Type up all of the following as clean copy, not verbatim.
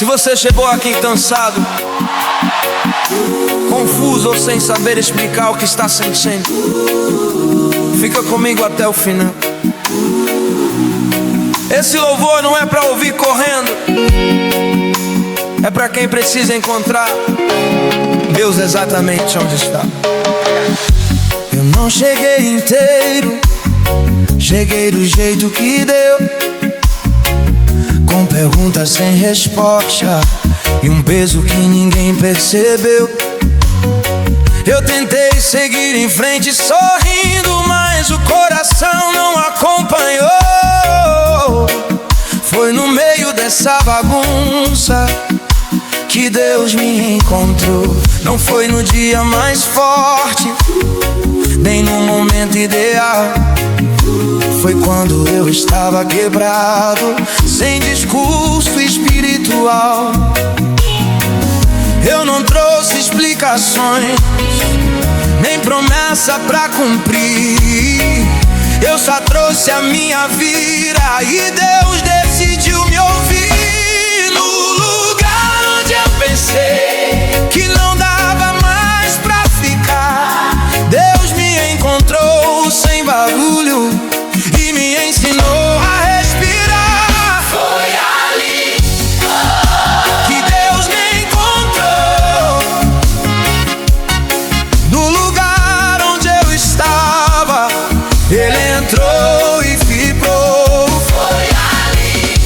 Se você chegou aqui cansado, confuso ou sem saber explicar o que está sentindo, fica comigo até o final. Esse louvor não é pra ouvir correndo, é pra quem precisa encontrar Deus exatamente onde está. Eu não cheguei inteiro, cheguei do jeito que deu, com perguntas sem resposta e um peso que ninguém percebeu. Eu tentei seguir em frente sorrindo, mas o coração não acompanhou. Foi no meio dessa bagunça que Deus me encontrou. Não foi no dia mais forte, nem no momento ideal. Foi quando eu estava quebrado, sem discurso espiritual. Eu não trouxe explicações, nem promessa pra cumprir. Eu só trouxe a minha vida e Deus decidiu me ouvir. No lugar onde eu pensei que não dava mais pra ficar, Deus me encontrou sem barulho e me ensinou a respirar. Foi ali que Deus me encontrou. No lugar onde eu estava, Ele entrou e ficou. Foi ali,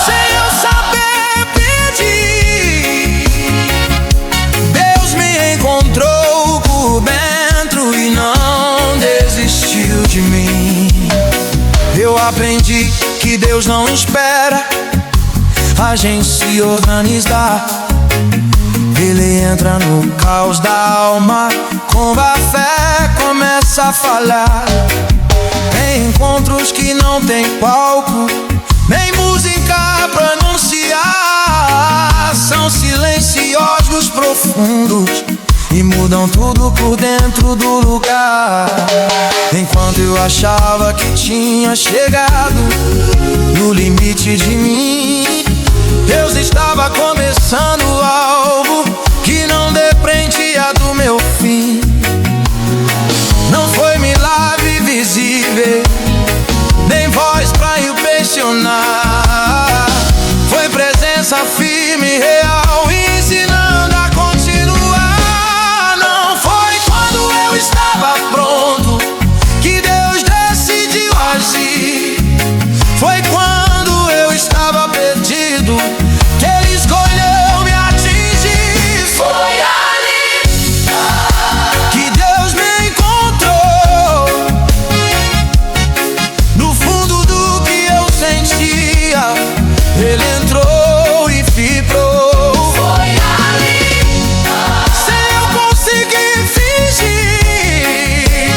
sem eu saber pedir, Deus me encontrou por dentro e não desistiu de mim. Eu aprendi que Deus não espera a gente se organizar. Ele entra no caos da alma, quando a fé começa a falhar. Tem encontros que não tem palco, nem música pra anunciar. São silenciosos profundos e mudam tudo por dentro do lugar. Enquanto eu achava que tinha chegado no limite de mim, Deus estava começando algo que não dependia do meu fim. Não foi milagre visível, nem voz pra impressionar. Foi presença firme e real, ensinando a continuar. Não foi quando eu estava pronto que Deus decidiu agir. Foi quando eu estava perdido que Ele escolheu me atingir. Foi ali que Deus me encontrou. No fundo do que eu sentia, Ele entrou e ficou. Foi ali, sem eu conseguir fingir,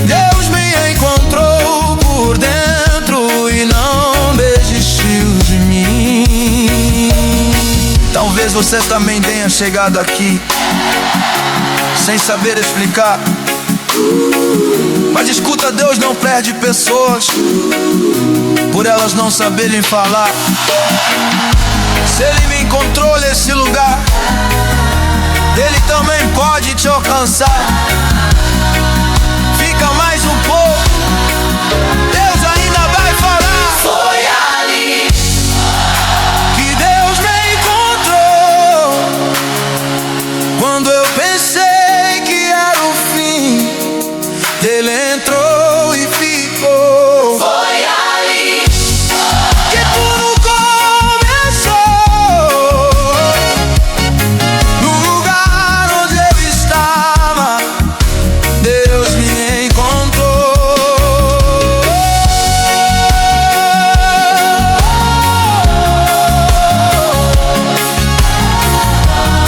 Deus me encontrou por dentro e não desistiu de mim. Talvez você também tenha chegado aqui sem saber explicar, mas escuta, Deus não perde pessoas por elas não saberem falar. Se Ele me encontrou nesse lugar, Ele também pode te alcançar. Fica mais um pouco, Deus ainda vai falar. Foi ali que Deus me encontrou. Quando eu pensei que era o fim, Ele entrou e ficou. Foi ali que tudo começou. No lugar onde eu estava, Deus me encontrou.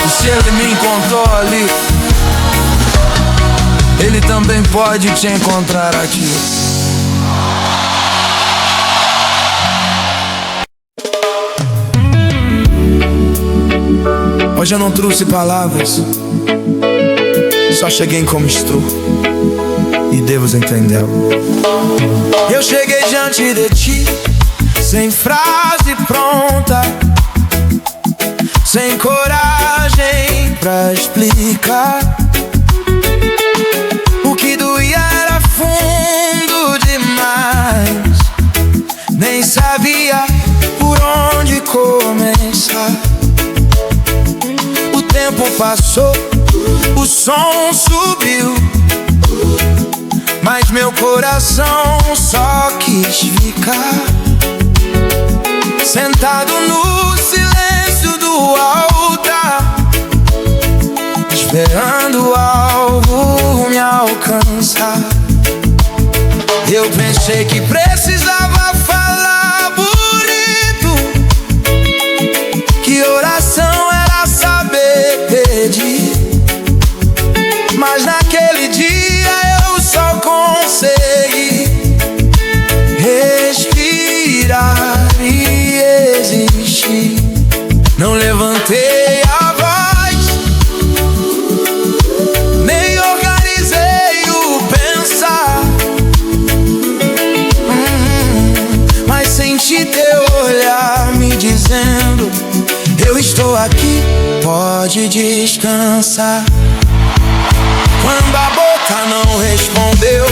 E se Ele me encontrou ali, Ele também pode te encontrar aqui. Hoje eu não trouxe palavras, só cheguei como estou e Deus entendeu. Eu cheguei diante de ti, sem frase pronta, ficar. O que doía era fundo demais, nem sabia por onde começar. O tempo passou, o som subiu, mas meu coração só quis ficar sentado no silêncio do altar, esperando algo me alcançar. Eu pensei que precisava falar bonito, que oração era saber pedir, mas naquele dia eu só consegui respirar e existir. Não levantei a voz, nem organizei o pensar, mas senti teu olhar me dizendo: eu estou aqui, pode descansar. Quando a boca não respondeu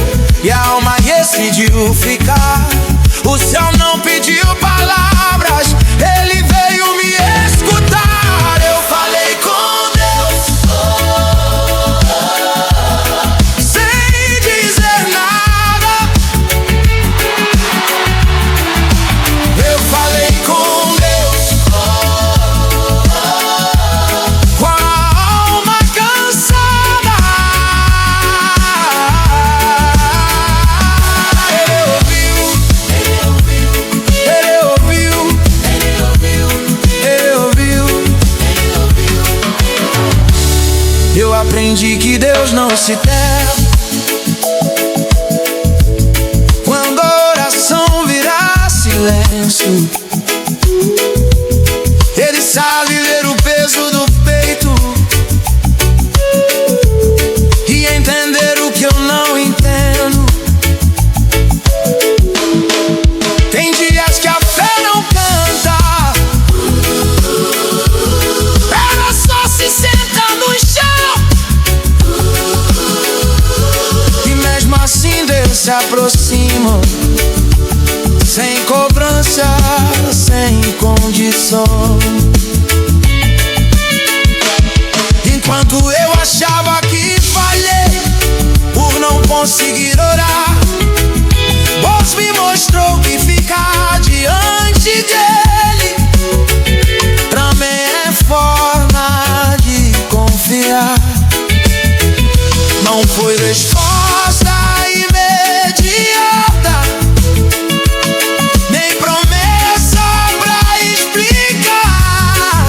e a alma decidiu ficar, o céu não pediu palavras, ele veio me escutar. Eu falei com Deus, sem dizer nada. Eu falei com Deus, com a alma cansada. Eu aprendi que Deus não se terra quando a oração virar silêncio. Ele sabe ver o peso do peito e entender o que eu não entendo. Tem dias que a fé não canta, ela só se senta no chão, e mesmo assim Deus se aproxima, sem cobrança, sem condição. Enquanto eu achava que falhei por não conseguir orar, Deus me mostrou que ficar diante dele também é forma de confiar. Não foi resposta imediata, nem promessa pra explicar.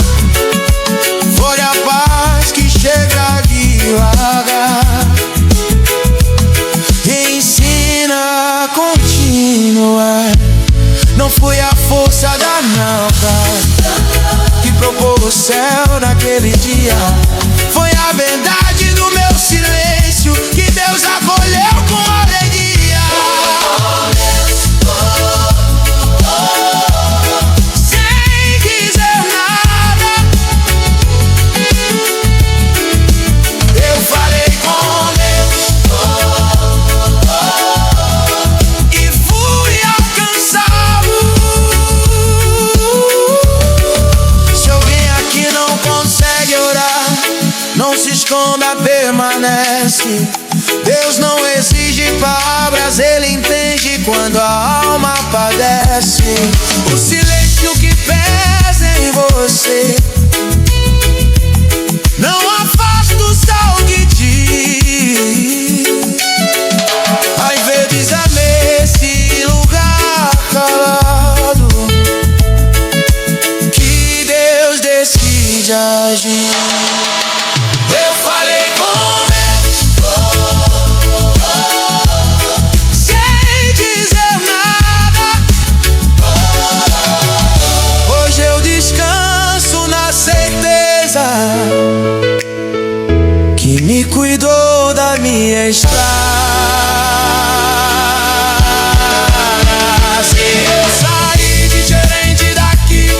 Foi a paz que chega devagar e ensina a continuar. Não foi a força da nada que propôs o céu naquele dia, foi a verdade do meu silêncio que Deus acolheu com alegria. Sem dizer nada, eu falei com Deus e fui alcançá-lo. Se alguém aqui não consegue orar, não se esconda, permanece. Deus não exige palavras, ele entende quando a alma padece. O silêncio que pesa em você não afasta o sal que diz. Às vezes é nesse lugar calado que Deus decide agir. Eu falei com Deus, sem dizer nada. Hoje eu descanso na certeza que me cuidou da minha estrada. Se eu sair diferente daqui,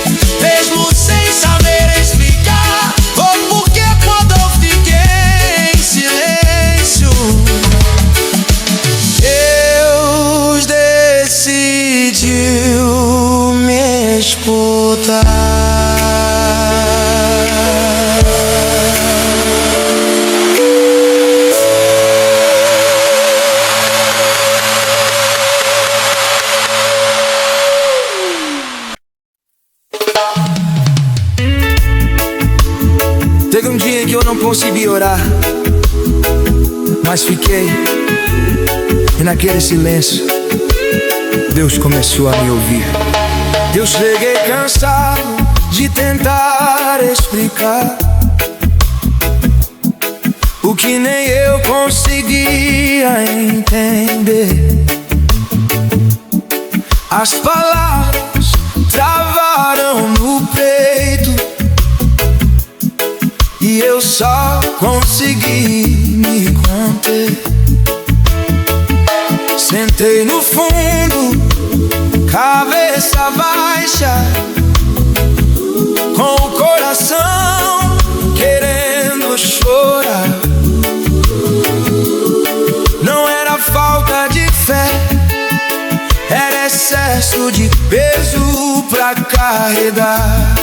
mesmo sem saber explicar, voltar. Teve um dia em que eu não consegui orar, mas fiquei, e naquele silêncio Deus começou a me ouvir. Eu cheguei cansado de tentar explicar o que nem eu conseguia entender. As palavras travaram no peito e eu só consegui me conter. Sentei no fundo, cabeça baixa, com o coração querendo chorar. Não era falta de fé, era excesso de peso pra carregar.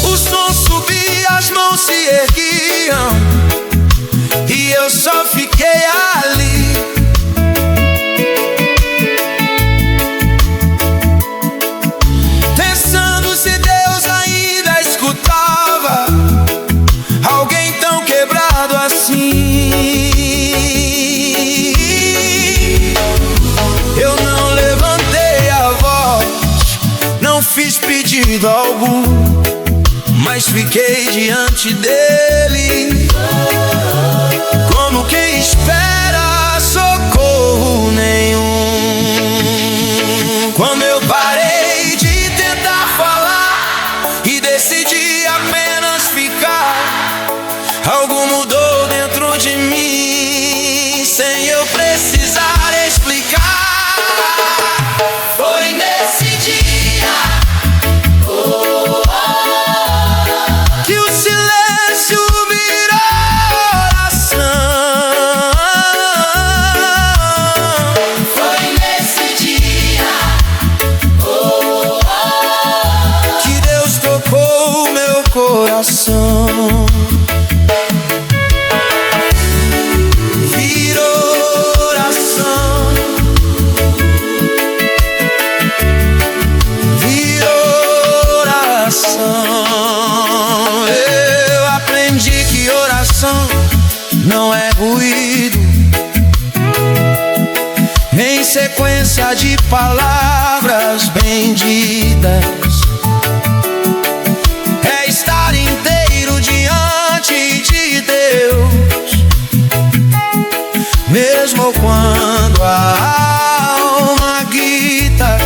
O som subia, as mãos se erguiam e eu só fiquei ali. Pensando se Deus ainda escutava alguém tão quebrado assim. Eu não levantei a voz, não fiz pedido algum, mas fiquei diante dele, como quem espera socorro nenhum. Quando eu parei de tentar falar e decidi apenas ficar, algo mudou dentro de mim, sem eu precisar explicar. Foi nesse dia que o silêncio virou oração. Foi nesse dia que Deus tocou meu coração. Virou oração. Virou oração. Eu aprendi que oração não é ruído, nem sequência de palavras benditas. É estar inteiro diante de Deus, mesmo quando a alma grita.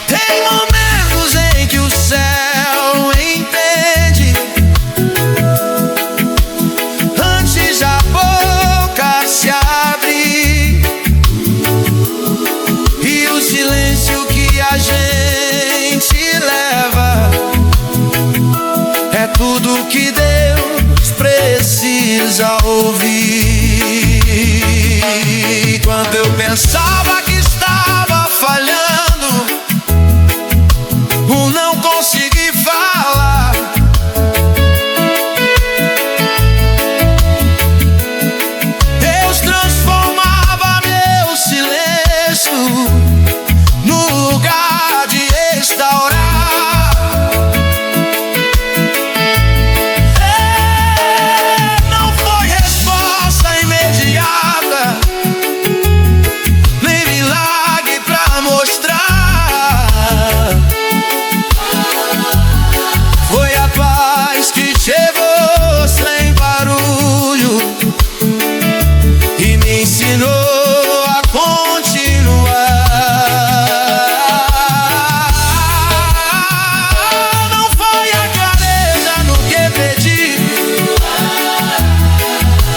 Tem momentos em que o céu entende antes da boca se abrir, e o silêncio que a gente leva é tudo que Deus precisa ouvir. Quando eu pensava que estava falhando, não consegui falar, Deus transformava meu silêncio no lugar de restaurar. Não foi resposta imediata, nem milagre pra mostrar. Foi a paz que chegou sem barulho e me ensinou a continuar. Não foi a clareza no que pedi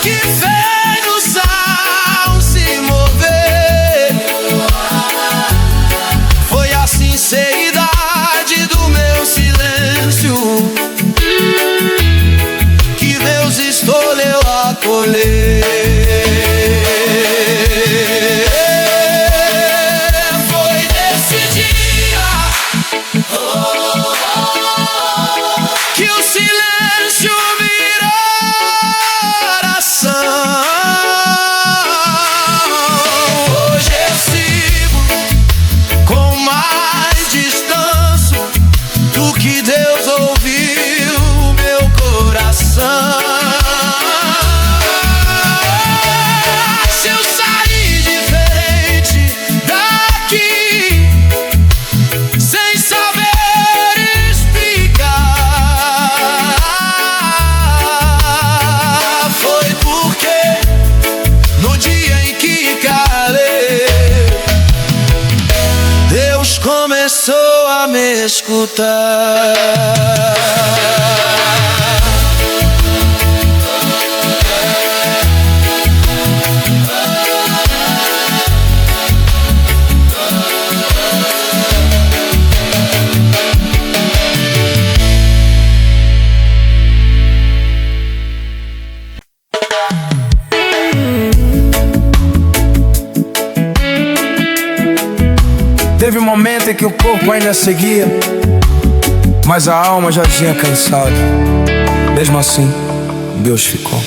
que fez o sal se mover, foi a sinceridade do meu silêncio que Deus escolheu acolher. Foi começou a me escutar. Teve um momento em que o corpo ainda seguia, mas a alma já tinha cansado. Mesmo assim, Deus ficou.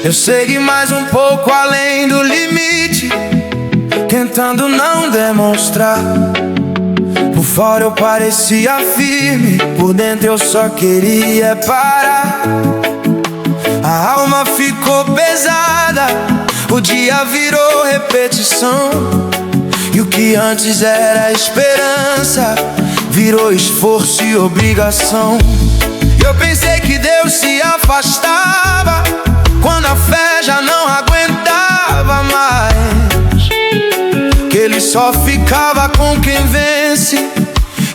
Eu segui mais um pouco além do limite, tentando não demonstrar. Por fora eu parecia firme, por dentro eu só queria parar. A alma ficou pesada, o dia virou repetição. E o que antes era esperança virou esforço e obrigação. Eu pensei que Deus se afastava quando a fé já não aguentava mais, que Ele só ficava com quem vence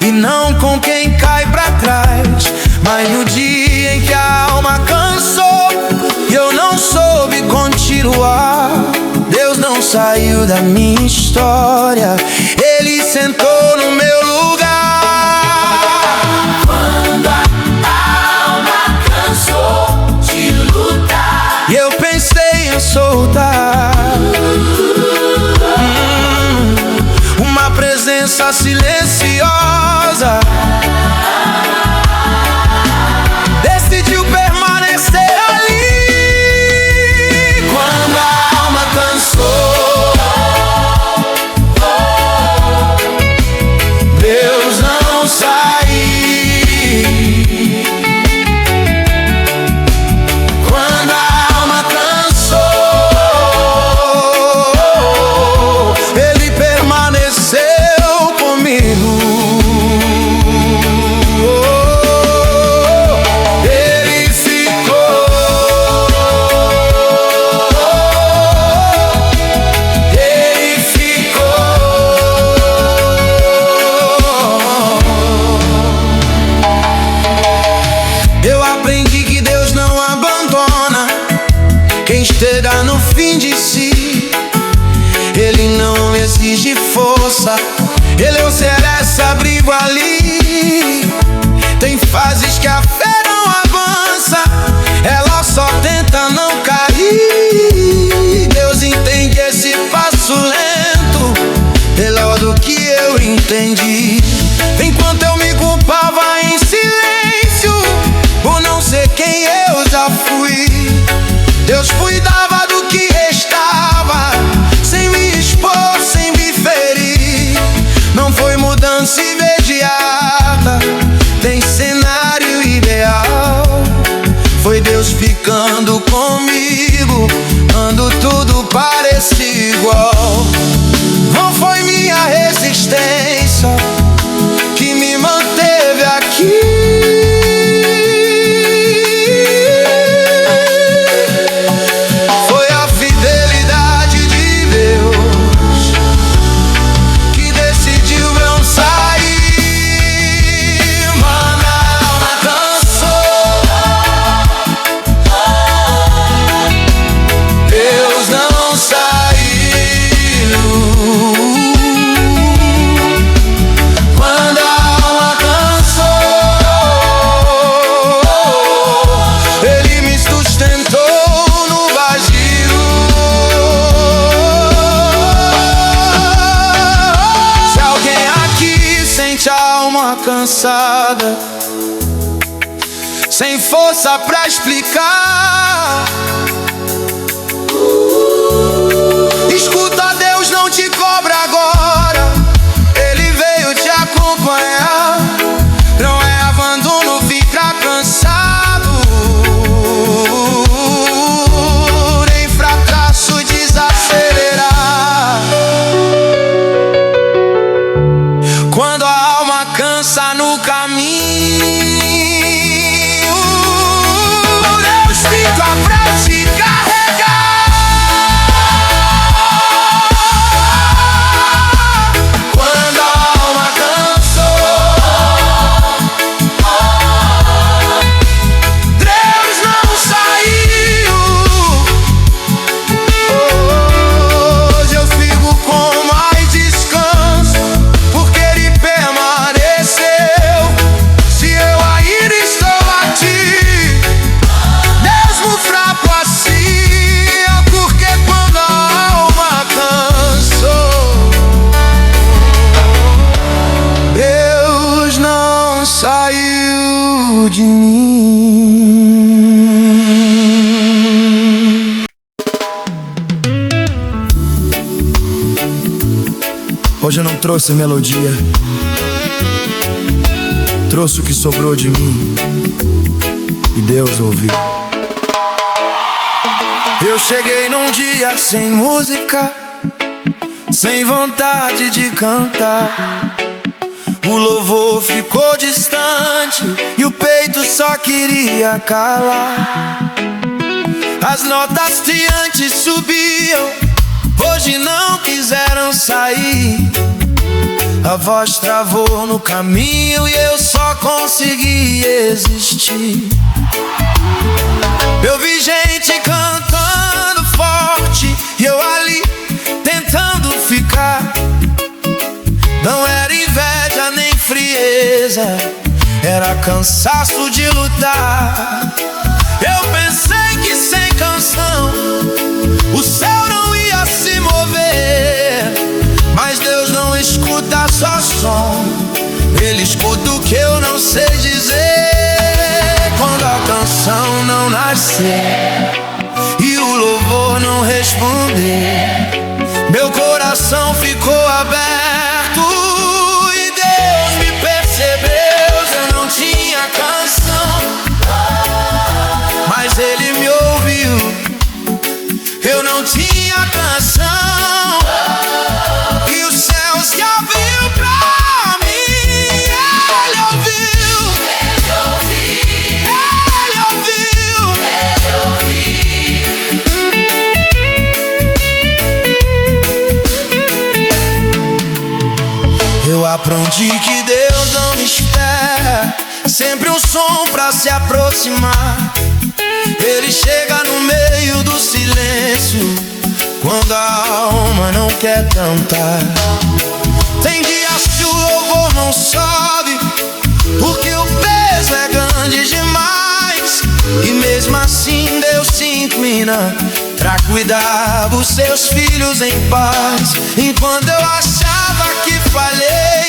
e não com quem cai pra trás. Mas no dia em que a alma cansou e eu não soube continuar, Deus não saiu da minha história, Ele sentou no meu lugar. Quando a alma cansou de lutar E eu pensei em soltar, uma presença silenciosa decidiu permanecer ali. Quando a alma cansou, Deus não saiu. Quando a alma cansou, Ele permaneceu comigo. Ele ficou. Ele ficou. Eu aprendi que Deus não abandona quem chega no fim de si. Ele não exige força, Ele oferece abrigo ali. Tem fases que a fé não avança, ela só tenta não cair. Deus entende esse passo lento melhor do que eu entendi. Enquanto eu me culpava em silêncio por não ser quem eu já fui, Deus cuidava do que restava, sem me expor, sem me ferir. Não foi mudança imediata, tem cenário ideal. Foi Deus ficando comigo quando tudo parecia igual. Não foi minha resistência que me manteve aqui, foi a fidelidade de Deus que decidiu não sair. Mano, a alma cansou, Deus não saiu. Quando a alma cansou, Ele me sustentou no vazio. Se alguém aqui sente a alma cansada, sem força pra explicar, escuta, Deus não te cobra agora, Ele veio te acompanhar. Não é abandono, ficar cansado, nem fracasso desacelerar. Quando a alma cansa no caminho, Deus fica pra te carregar. dentro de mim. Hoje eu não trouxe melodia, trouxe o que sobrou de mim e Deus ouviu. Eu cheguei num dia sem música, sem vontade de cantar. O louvor ficou distante e o peito só queria calar. As notas de antes subiam, hoje não quiseram sair. A voz travou no caminho e eu só consegui existir. Eu vi gente cantando forte e eu ali tentando ficar. Não era inveja nem frieza, era cansaço de lutar. Eu pensei que sem canção o céu não ia se mover, mas Deus não escuta só som, Ele escuta o que eu não sei dizer. Quando a canção não nascer e o louvor não responder, meu coração ficou aberto e Deus me percebeu. Eu não tinha canção, mas Ele me ouviu. Eu não tinha canção e o céu se abriu pra mim. Ele ouviu, Ele ouviu, Eu aprendi que Deus não me espera, sempre um som pra se aproximar. Ele chega no meio do silêncio, quando a alma não quer cantar. Tem dias que o louvor não sobe, porque o peso é grande demais. E mesmo assim Deus se inclina pra cuidar dos seus filhos em paz. Enquanto eu achava que falhei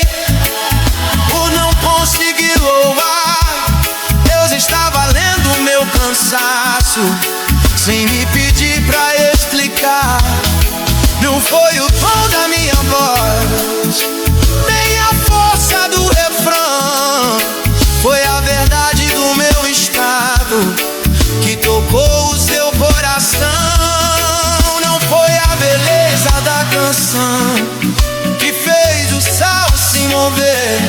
por não conseguir louvar, Deus estava lendo o meu cansaço, sem me pedir pra explicar. Não foi o tom da minha voz, nem a força do refrão, foi a verdade do meu estado que tocou o seu coração. Não foi a beleza da canção que fez o sal se mover,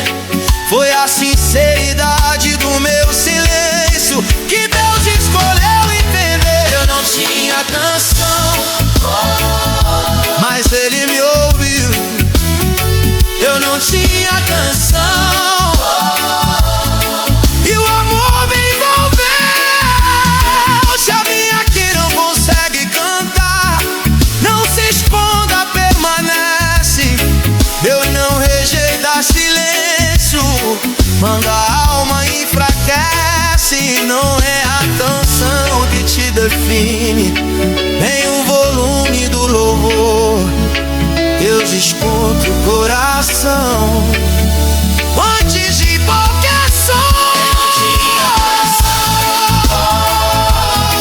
foi a sinceridade do meu silêncio que Deus escolheu entender. Eu não tinha canção, mas Ele me ouviu. Eu não tinha canção e o amor me envolveu. Se alguém aqui não consegue cantar, não se esconda, permanece. Deus não rejeita silêncio, quando a alma enfraquece. Não é a canção que te define, nem o volume do louvor. Deus escuta o coração antes de qualquer som.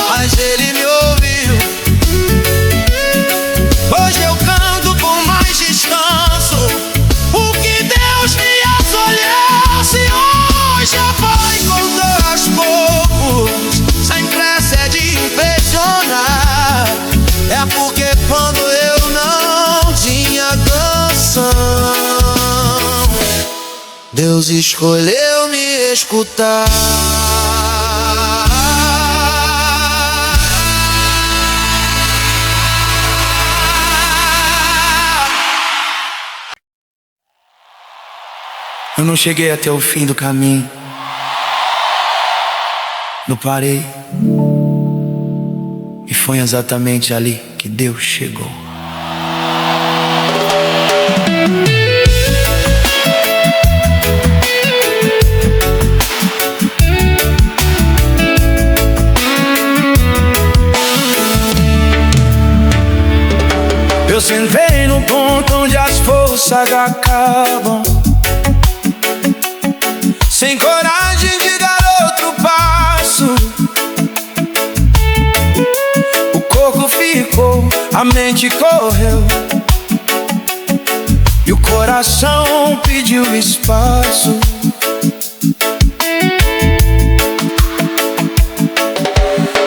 Mas Ele me ouviu. Hoje eu canto com mais descanso, o que Deus me escolheu. Se hoje a voz contou aos poucos, sem pressa é de impressionar, é porque quando eu não tinha canção, Deus escolheu me escutar. Eu não cheguei até o fim do caminho, não parei, e foi exatamente ali que Deus chegou. Eu sentei no ponto onde as forças acabam, sem coragem de garoto A mente correu e o coração pediu espaço.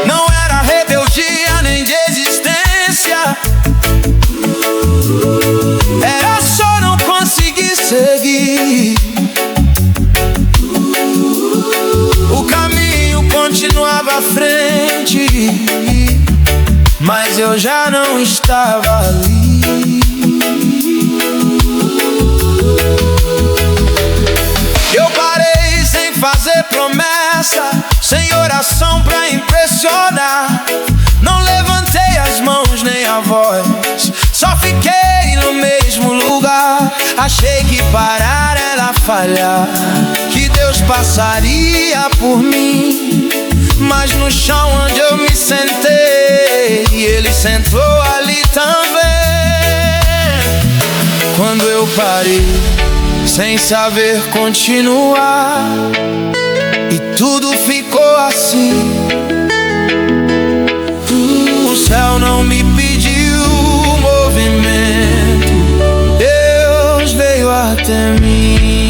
Não era rebeldia nem desistência, era só não conseguir seguir. O caminho continuava à frente, mas eu já não estava ali. Eu parei sem fazer promessa, sem oração pra impressionar. Não levantei as mãos nem a voz, só fiquei no mesmo lugar. Achei que parar era falhar, que Deus passaria por mim. Mas no chão onde eu me sentei, Ele sentou ali também. Quando eu parei, sem saber continuar, e tudo ficou assim. O céu não me pediu movimento, Deus veio até mim.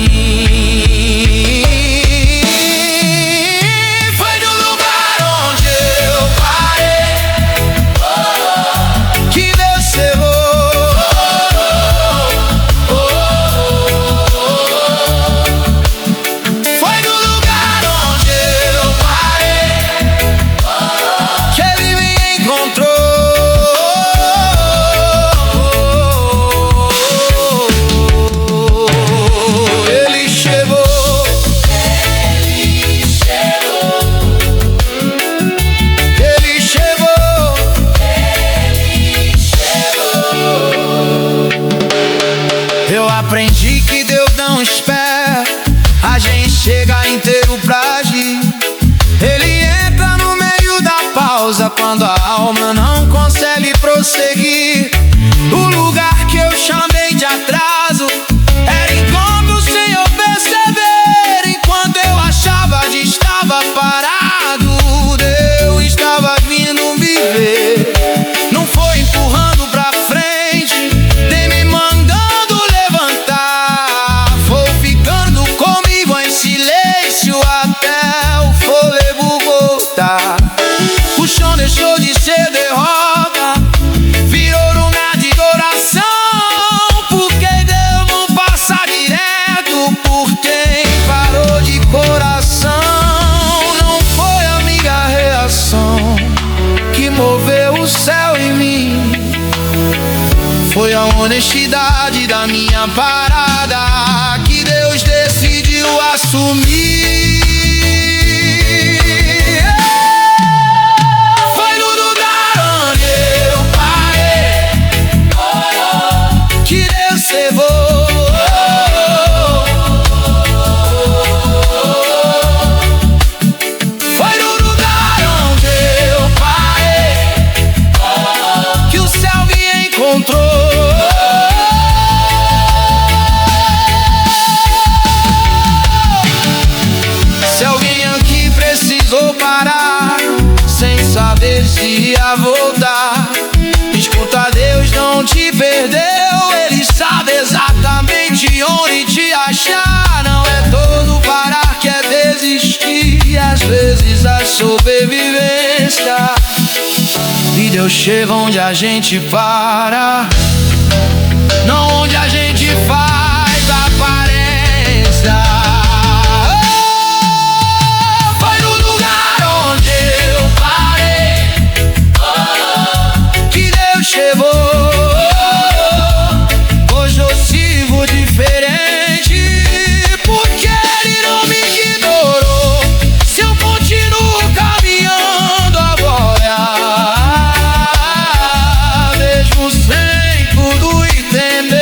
Aprendi que Deus não espera a gente chegar inteiro pra agir. Ele entra no meio da pausa quando a alma não consegue prosseguir. O lugar que eu chamei de atraso era encontro sem eu perceber. Enquanto eu achava que estava parado, Deus estava vindo me ver. Não foi empurrando pra frente, nem me mandando levantar. Foi ficando comigo em silêncio até o fôlego voltar. O chão deixou de ser derrota, virou lugar de oração. Porque Deus não passa direto por quem parou de coração. Não foi a minha reação que moveu o céu em mim, foi a honestidade da minha parada que Deus decidiu assumir. Foi no lugar onde eu parei que Deus cevou. Foi no lugar onde eu parei que o céu me encontrou. Se alguém aqui precisou parar, sem saber se ia voltar, escuta, Deus não te perdeu, Ele sabe exatamente onde te achar. Não é todo parar que é desistir, às vezes a sobrevivência. E Deus chega onde a gente para, não onde a gente faz aparência. Foi no lugar onde eu parei que Deus chegou. Hoje eu sigo diferente, porque Ele não me ignorou. Se eu continuo caminhando agora, mesmo sem tudo entender,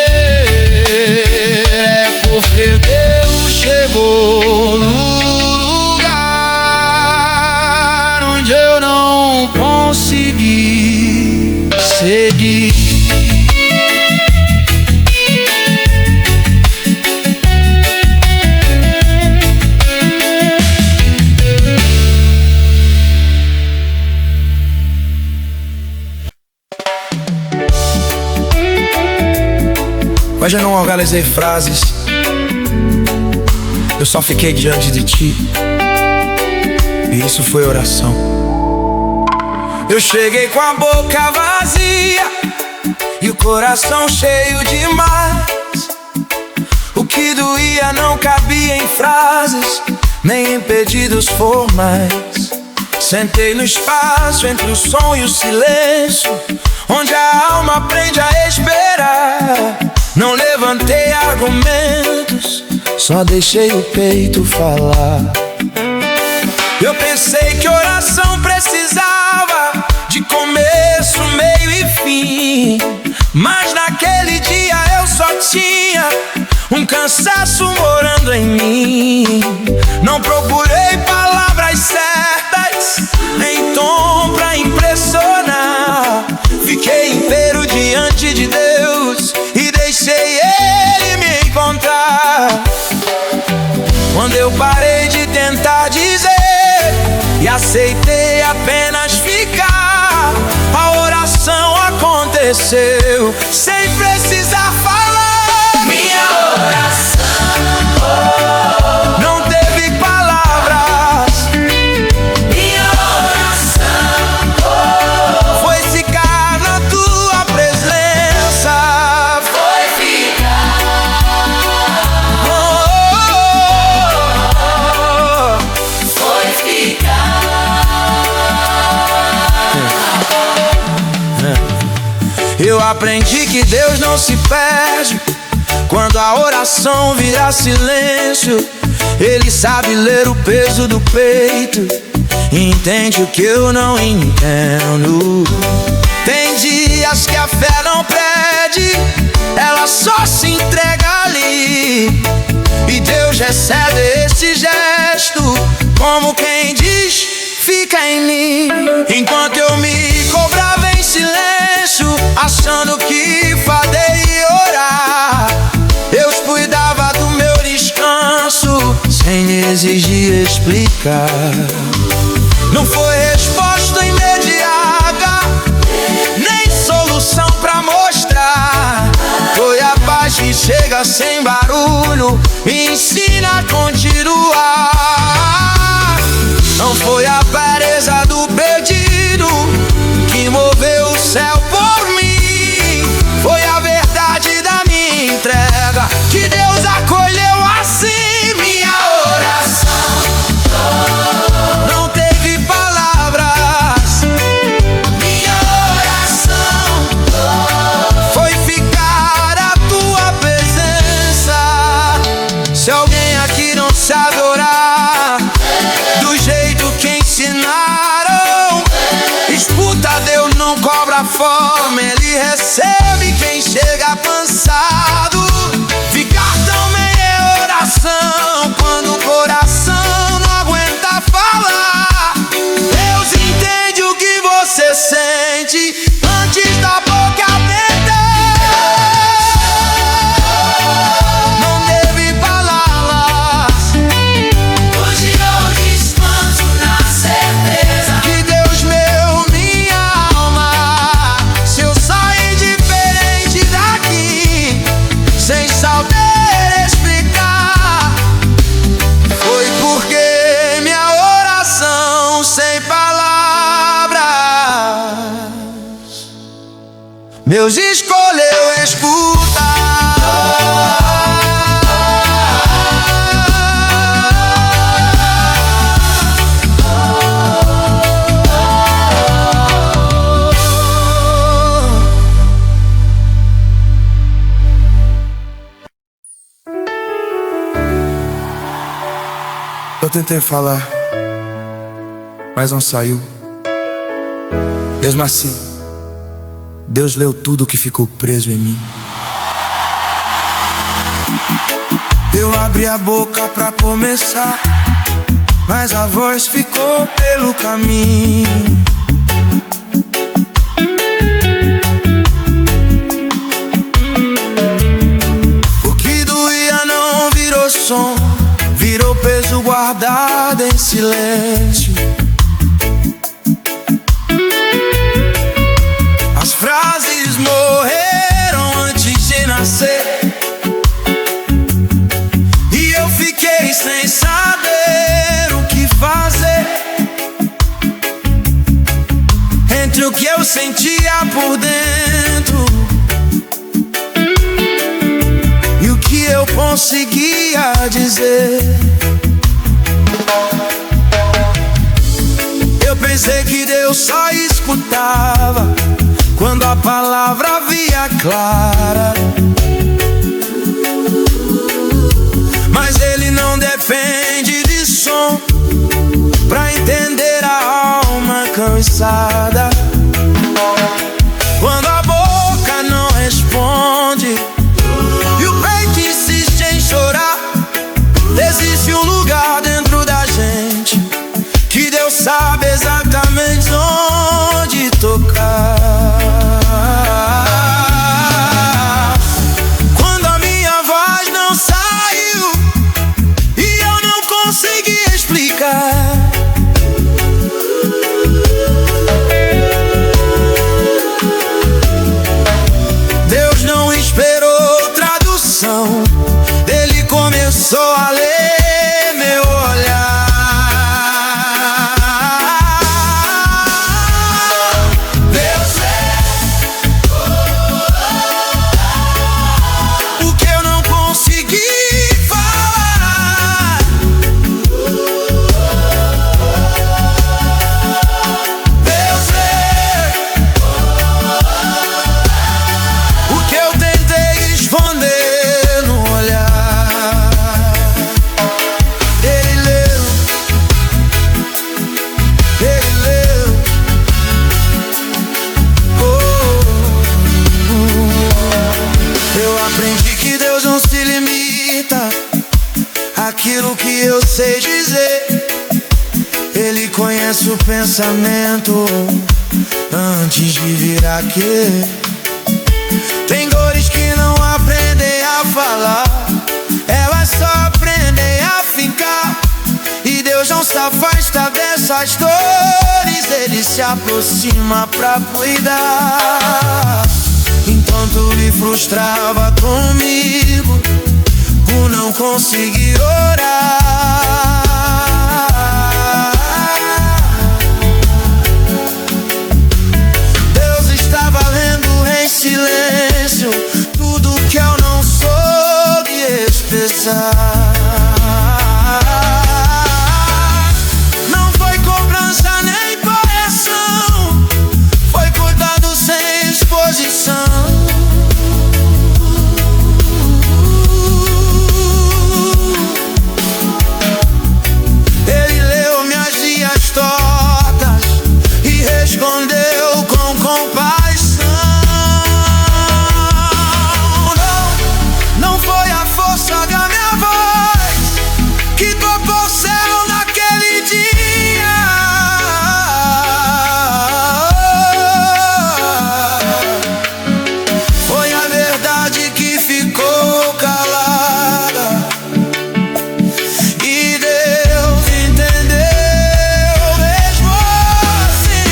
é porque Deus chegou no lugar onde eu não consegui seguir. mas eu não organizei frases. Eu só fiquei diante de ti, e isso foi oração. Eu cheguei com a boca vazia e o coração cheio demais. O que doía não cabia em frases, nem em pedidos formais. Sentei no espaço entre o som e o silêncio, onde a alma aprende a esperar. Não levantei argumentos, só deixei o peito falar. Eu pensei que oração precisava de começo, meio e fim, mas naquele dia eu só tinha um cansaço morando em mim. Não procurei palavras certas, nem tom pra impressionar. Fiquei inteiro diante de Deus e deixei Ele me encontrar. Quando eu parei de tentar dizer e aceitei apenas ficar, a oração aconteceu sem precisar falar. Minha oração não teve palavras. Minha oração foi ficar na tua presença. Foi ficar. Foi ficar. Eu aprendi que Deus não se perde quando a oração vira silêncio. Ele sabe ler o peso do peito e entende o que eu não entendo. Tem dias que a fé não pede, ela só se entrega ali, e Deus recebe esse gesto como quem diz: fica em mim. Enquanto eu me cobrava em silêncio, achando que fadei orar, Deus cuidava do meu descanso sem exigir explicar. Não foi resposta imediata, nem solução pra mostrar. Foi a paz que chega sem barulho e ensina a continuar. Não foi a clareza do pedido que moveu o céu por mim, foi a verdade da minha entrega que Deus acolheu assim. Minha oração não teve palavras. Minha oração foi ficar à tua presença. Se alguém aqui não sabe orar do jeito que ensinaram, escuta, Deus não cobra forma, Ele recebe quem chega cansado. Ficar também é oração quando o coração não aguenta falar. Deus entende o que você sente antes da boca apertar. Não teve palavras. Hoje eu descanso na certeza que Deus meu minha alma. Se eu sair diferente daqui sem saber explicar, foi porque minha oração sem palavras Deus escolheu escutar. Eu tentei falar, mas não saiu. Mesmo assim, Deus leu tudo que ficou preso em mim. Eu abri a boca pra começar, mas a voz ficou pelo caminho. O que doía não virou som, virou peso guardado em silêncio. As frases morreram antes de nascer, sem saber o que fazer entre o que eu sentia por dentro e o que eu conseguia dizer. Eu pensei que Deus só escutava quando a palavra via clara, mas Ele não depende de som pra entender a alma cansada. Quando a boca não responde e o peito insiste em chorar, existe um lugar dentro da gente que Deus sabe exatamente onde tocar. Quando a minha voz não saiu e eu não consegui explicar, Deus não esperou tradução, Ele começou a ler meu olhar. Deus vê o que eu não consegui falar. Deus vê o que eu tentei esconder no olhar. Ele leu, Ele leu. Eu aprendi que Deus não se limita àquilo que eu sei dizer. Ele conhece o pensamento antes de vir aqui. Tem dores que não aprendem a falar, elas só aprendem a ficar. E Deus não se afasta dessas dores, Ele se aproxima pra cuidar. Enquanto me frustrava comigo por não conseguir orar, Deus estava lendo em silêncio tudo que eu não soube expressar. Não foi cobrança nem correção, foi cuidado sem exposição. Ele leu minhas vias tortas e respondeu com compaixão. Não foi a força da minha voz que tocou o céu naquele dia. Foi a verdade que ficou calada e Deus entendeu mesmo assim.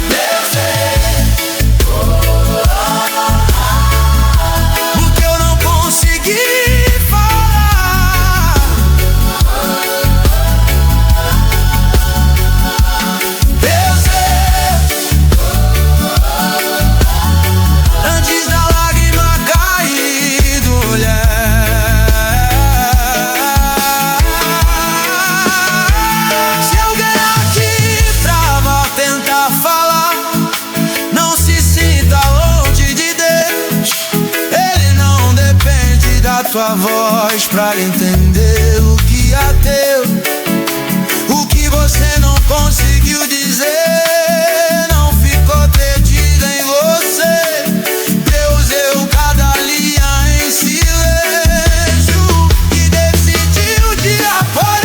Deus o que eu não consegui falar. Deus antes da lágrima cair do olhar. Se alguém aqui trava tentar falar, não se sinta longe de Deus. Ele não depende da tua voz pra entender o que é teu. O que você não conseguiu dizer não ficou perdido em você. Deus leu cada linha em silêncio e decidiu de apoiar.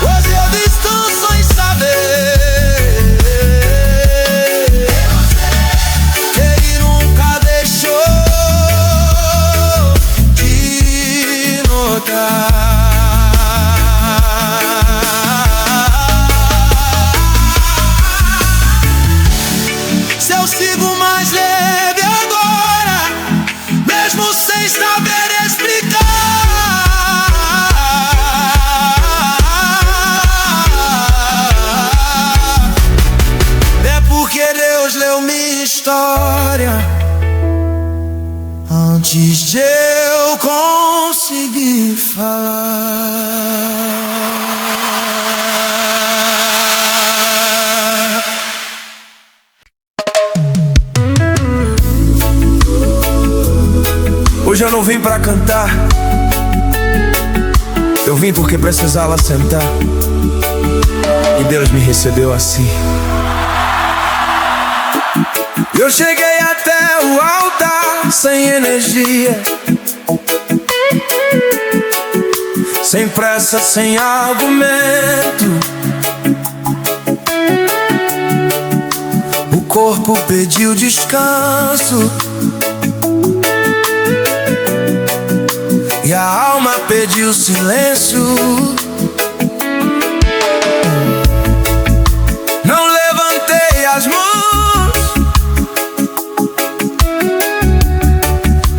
Hoje eu descanso em saber que Ele nunca deixou de consigo mais leve agora, mesmo sem saber explicar. É porque Deus leu minha história antes de eu conseguir falar. Hoje eu não vim pra cantar, eu vim porque precisava sentar, e Deus me recebeu assim. Eu cheguei até o altar sem energia, sem pressa, sem argumento. O corpo pediu descanso e a alma pediu silêncio. Não levantei as mãos,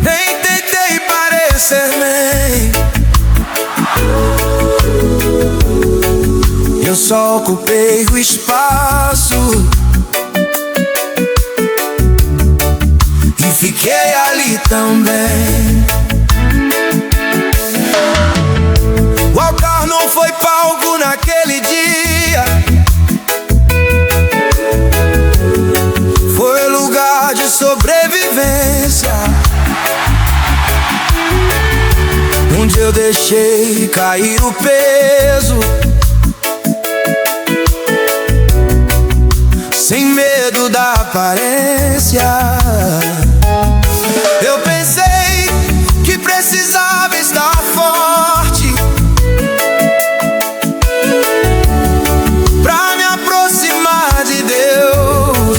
nem tentei parecer bem. Eu só ocupei o espaço e fiquei ali também. O altar não foi palco naquele dia, foi lugar de sobrevivência, onde eu deixei cair o peso, sem medo da aparência. Eu pensei que precisava estar forte pra me aproximar de Deus,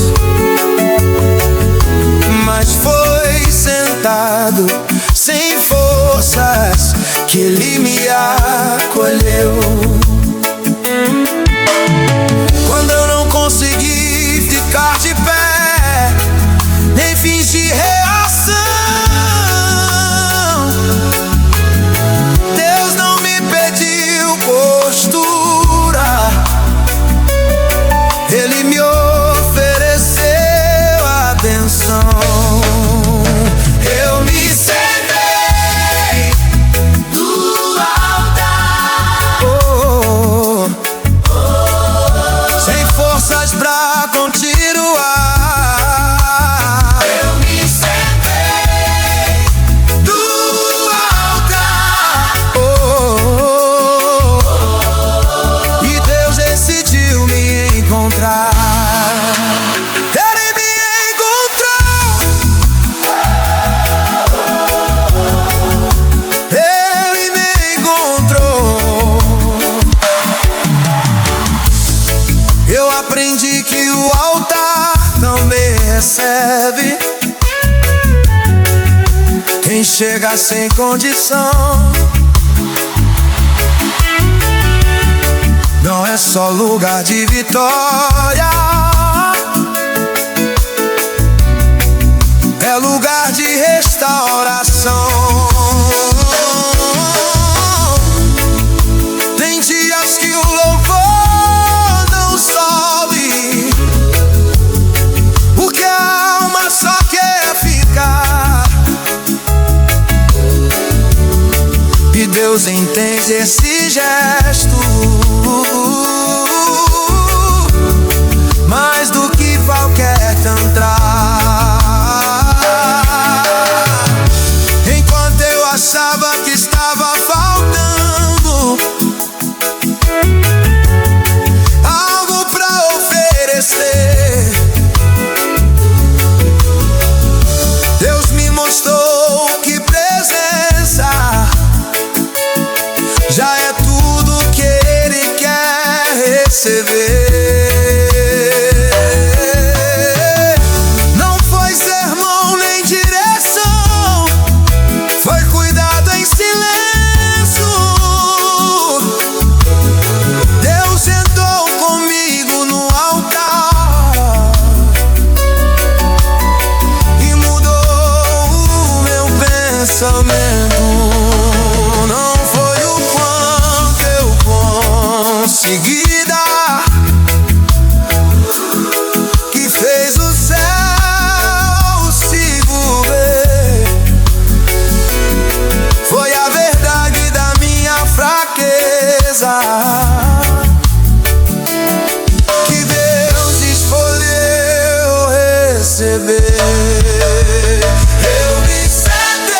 mas foi sentado sem forças que Ele me acolheu. Quando eu não consegui ficar de pé, nem fingir reação, Deus não me pediu postura, Ele me ofereceu atenção. Eu me sentei do altar, sem forças pra continuar. eu me sentei Do altar, e Deus decidiu me encontrar. Ele me encontrou, Ele me encontrou. Eu aprendi que o altar também recebe quem chega sem condição. Não é só lugar de vitória, é lugar de restauração. Tem dias que o louvor não sobe, porque a alma só quer ficar, e Deus entende esse gesto mais do que qualquer tantra. Enquanto eu achava que estava faltando algo pra oferecer, Deus me mostrou que presença já é tudo que receber. Eu me sentei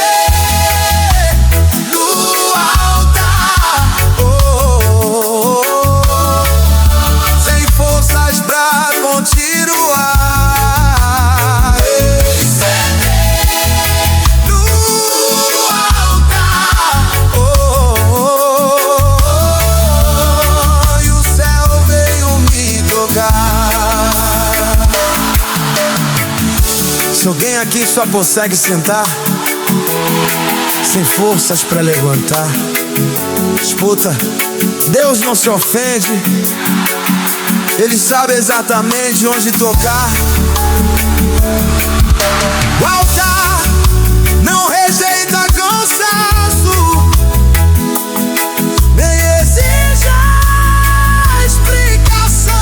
no altar, sem forças pra continuar. Eu me sentei no altar, e o céu veio me tocar. Se alguém aqui só consegue sentar, sem forças pra levantar, escuta, Deus não se ofende, Ele sabe exatamente onde tocar. O altar não rejeita cansaço, nem exige explicação.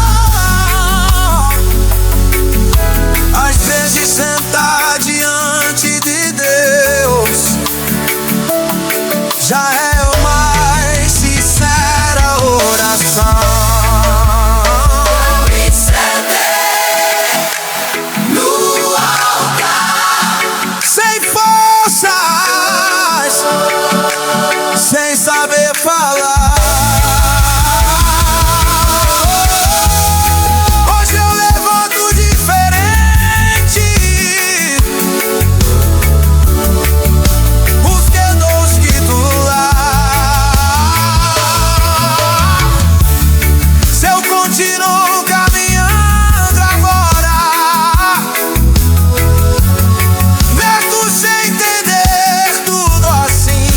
Às vezes sentar diante de Deus já é a mais sincera oração. Me sentei no altar, sem forças, sem saber falar. Hoje eu levanto diferente, busquei Deus que do lar. Se eu continuo caminhando agora, mesmo sem entender tudo assim,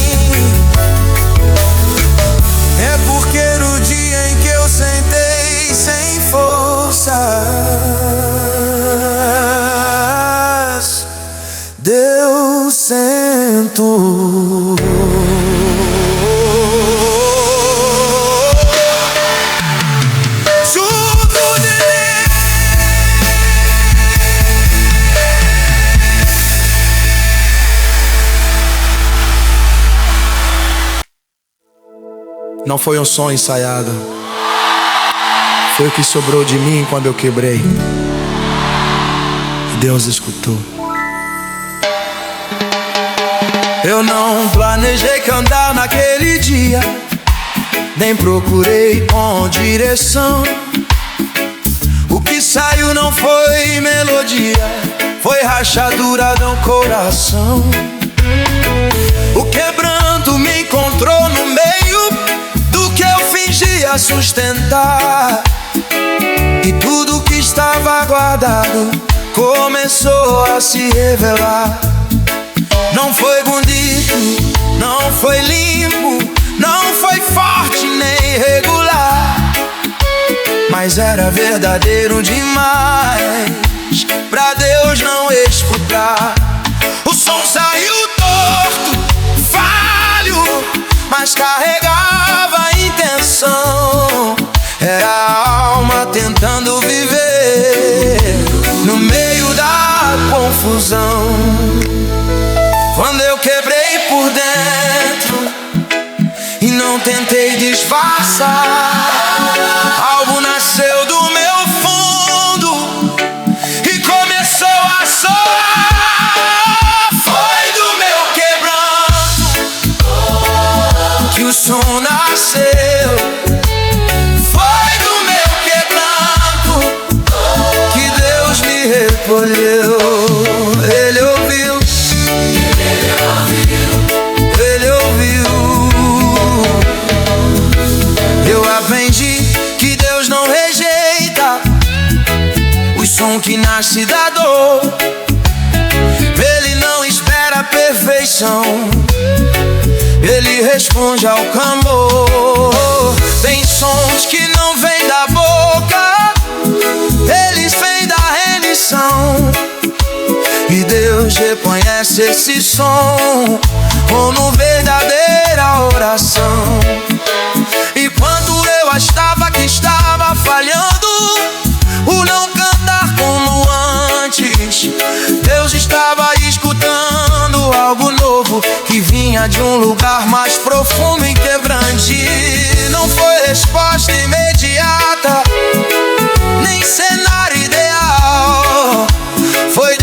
é porque no dia em que eu sentei sem forças, Deus sentou. Junto de mim. Não foi um som ensaiado, foi o que sobrou de mim quando eu quebrei, e Deus escutou. Eu não planejei cantar naquele dia, nem procurei com direção. O que saiu não foi melodia, foi rachadura do coração. O quebranto me encontrou no meio do que eu fingia sustentar, e tudo que estava guardado começou a se revelar. Não foi bonito, não foi limpo, não foi forte nem regular, mas era verdadeiro demais pra Deus não escutar. O som saiu torto, falho, mas carregava a intenção. Era a alma tentando viver no meio da confusão. Quando eu quebrei por dentro e não tentei disfarçar, algo nasceu do meu fundo e começou a soar. Foi do meu quebranto que o som nasceu. Foi do meu quebranto que Deus me recolheu. Ele ouviu. Ele ouviu. Eu aprendi que Deus não rejeita o som que nasce da dor. Ele não espera a perfeição, Ele responde ao clamor. Tem sons que não vêm da boca, eles vêm da rendição, e Deus reconhece esse som como verdadeira oração. E quando eu achava que estava falhando, o não cantar como antes, Deus estava escutando algo novo que vinha de um lugar mais profundo e quebrante. Não foi resposta imediata, nem cenário ideal, foi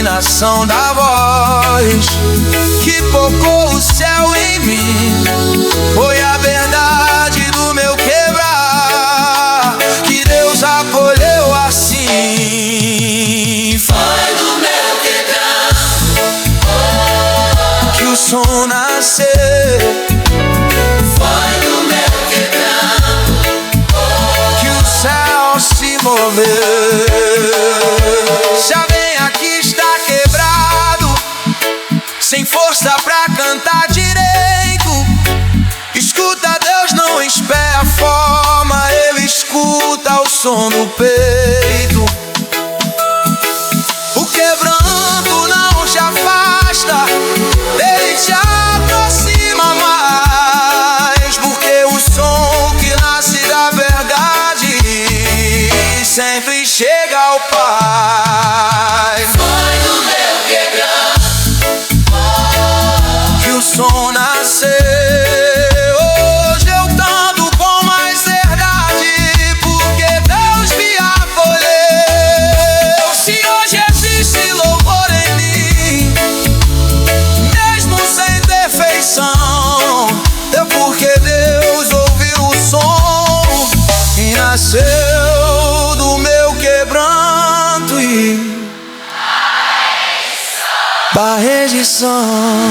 afinação da voz que tocou o céu em mim. Foi a verdade do meu quebrar que Deus acolheu assim. Foi do meu quebranto Que o som nasceu. Foi do meu quebranto Que o céu se moveu. Se alguém aqui está quebrado, sem força pra cantar direito, escuta, Deus não espera a forma, Ele escuta o som do peito. O quebranto não te afasta, Ele te aproxima mais, porque o som que nasce da verdade sempre chega ao Pai. Foi do meu quebranto Que o som nasceu. Hoje eu canto com mais verdade, porque Deus me acolheu. Se hoje existe louvor em mim, mesmo sem perfeição, é porque Deus ouviu o som e nasceu do meu quebranto e da rejeição.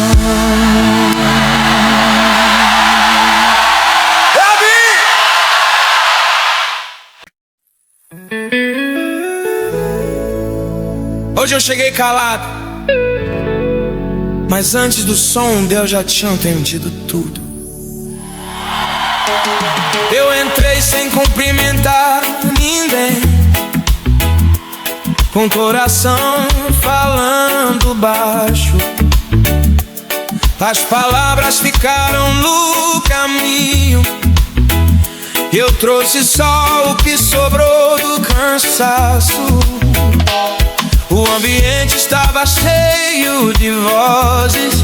Hoje eu cheguei calado, mas antes do som Deus já tinha entendido tudo. Eu entrei sem cumprimentar ninguém, com o coração falando baixo. As palavras ficaram no caminho. Eu trouxe só o que sobrou do cansaço. O ambiente estava cheio de vozes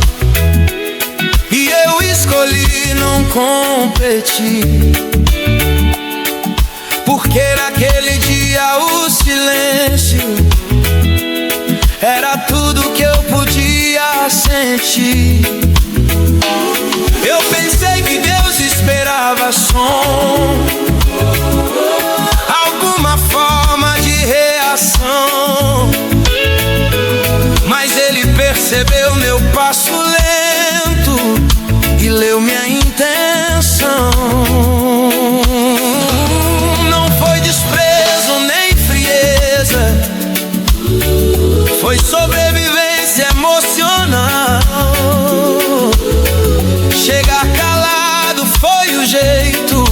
e eu escolhi não competir, porque naquele dia o silêncio era tudo que eu podia sentir. Eu pensei que Deus esperava som, alguma forma de reação, mas Ele percebeu meu passo lento e leu minha intenção. Não foi desprezo nem frieza, foi sobrevivência emocional. Chegar calado foi o jeito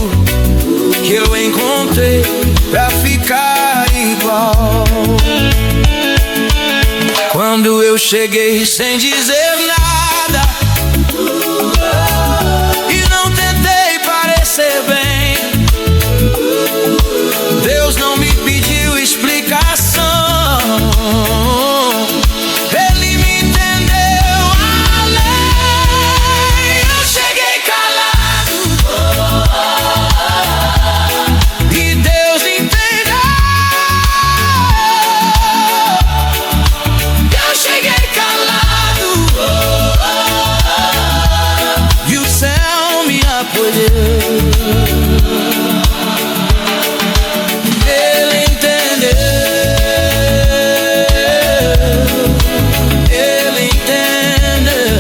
que eu encontrei pra ficar igual. Quando eu cheguei sem dizer nada e não tentei parecer bem, Deus não me pediu explicação. Ele me entendeu além. Eu cheguei calado e Deus entendeu. Eu cheguei calado e o céu me acolheu. Ele entendeu. Ele entendeu.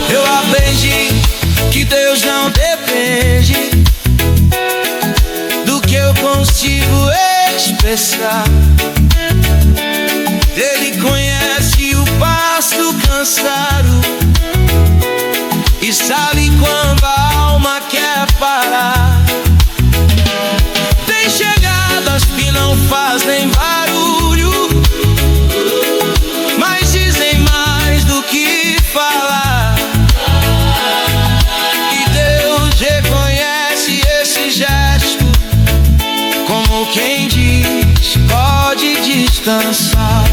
Eu aprendi que Deus não depende do que eu consigo expressar. Ele conhece o passo cansado e sabe quando a alma quer parar. Tem chegadas que não fazem barulho, mas dizem mais do que falar. E Deus reconhece esse gesto como quem diz: pode descansar.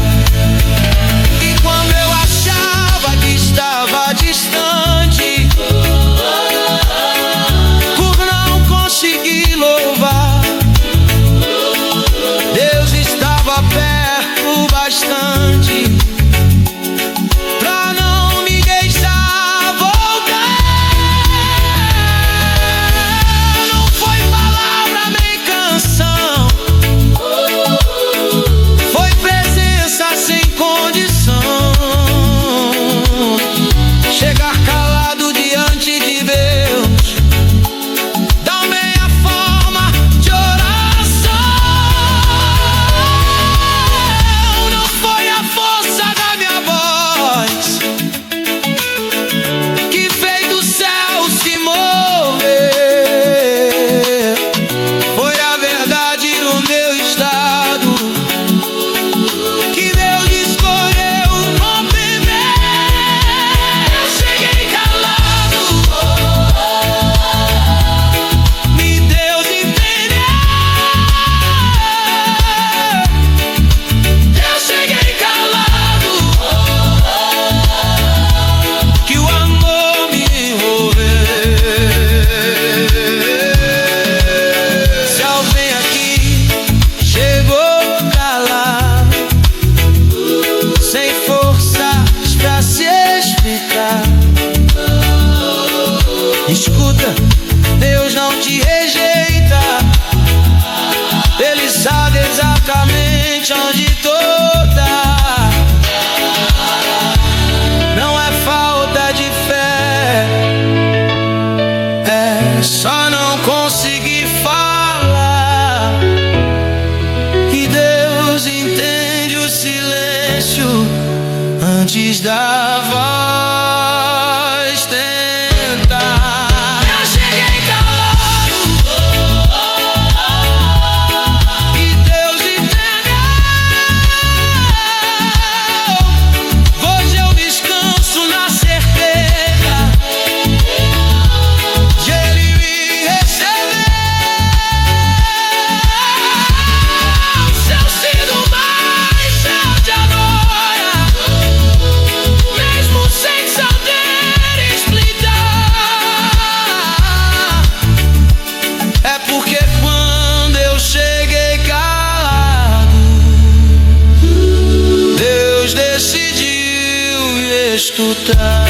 E quando eu achava que estava distante, por não conseguir louvar, Deus está Escuta, Deus não te rejeita. Ele sabe exatamente onde tu tá. Não é falta de fé, é só não conseguir falar. E Deus entende o silêncio antes da voz tentar. Eu cheguei calado e Deus entendeu. Hoje eu descanso na certeza de Ele me receber. Se eu sinto mais, eu te adoro, mesmo sem saber explicar. É porque quando eu cheguei calado, Deus decidiu me escutar.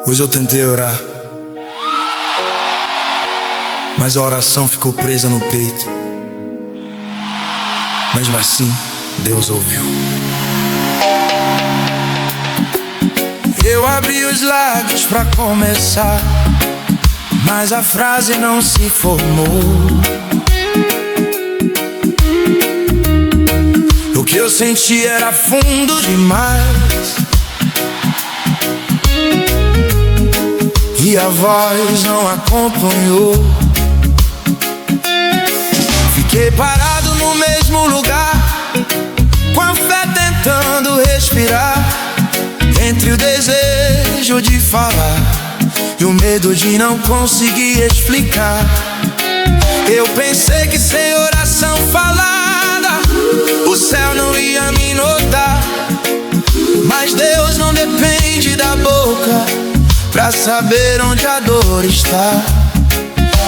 Hoje eu tentei orar, mas a oração ficou presa no peito. Mesmo assim, Deus ouviu. Eu abri os lábios pra começar, mas a frase não se formou. O que eu senti era fundo demais e a voz não acompanhou. Fiquei parado no mesmo lugar, com a fé tentando respirar, entre o desejo de falar e o medo de não conseguir explicar. Eu pensei que sem oração falada o céu não ia me notar, mas Deus não depende da boca pra saber onde a dor está.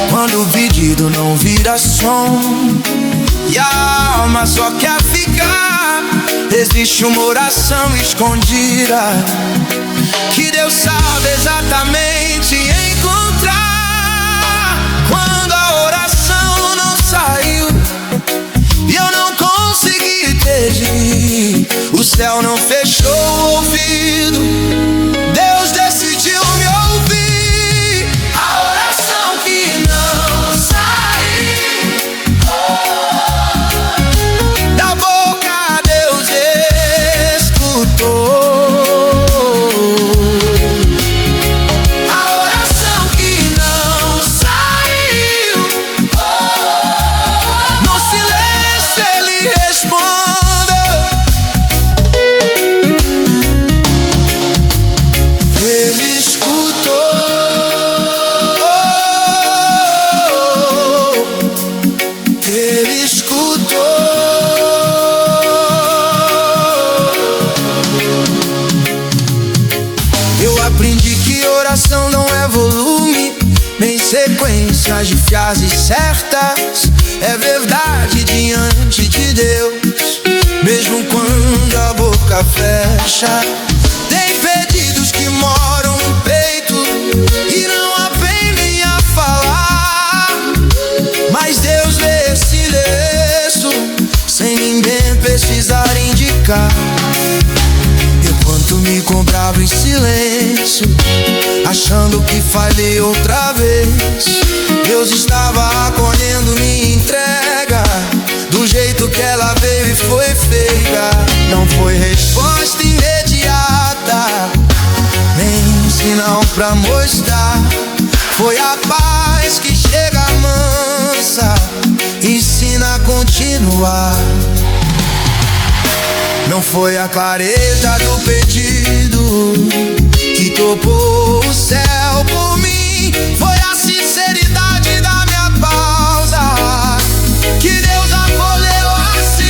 Quando o pedido não vira som e a alma só quer ficar, existe uma oração escondida que Deus sabe exatamente encontrar. Quando a oração não saiu e eu não consegui pedir, o céu não fechou o ouvido, Deus decidiu me ouvir. A oração que não saiu da boca, Deus escutou. A oração que não saiu, no silêncio Ele respondeu. Ele escutou. Ele escutou. Eu aprendi que oração não é volume, nem sequências de frases certas. É verdade diante de Deus, mesmo quando a boca fecha. Tem pedidos que moram no peito e não aprendem a falar, mas Deus lê silêncio sem ninguém precisar indicar. Enquanto me cobrava em silêncio, achando que falhei outra vez, Deus estava acolhendo minha entrega do jeito que ela veio e foi feita. Não foi resposta imediata, nem sinal pra mostrar. Foi a paz que chega mansa, ensina a continuar. Não foi a clareza do pedido que topou o céu por mim, foi a sinceridade da minha pausa que Deus acolheu assim.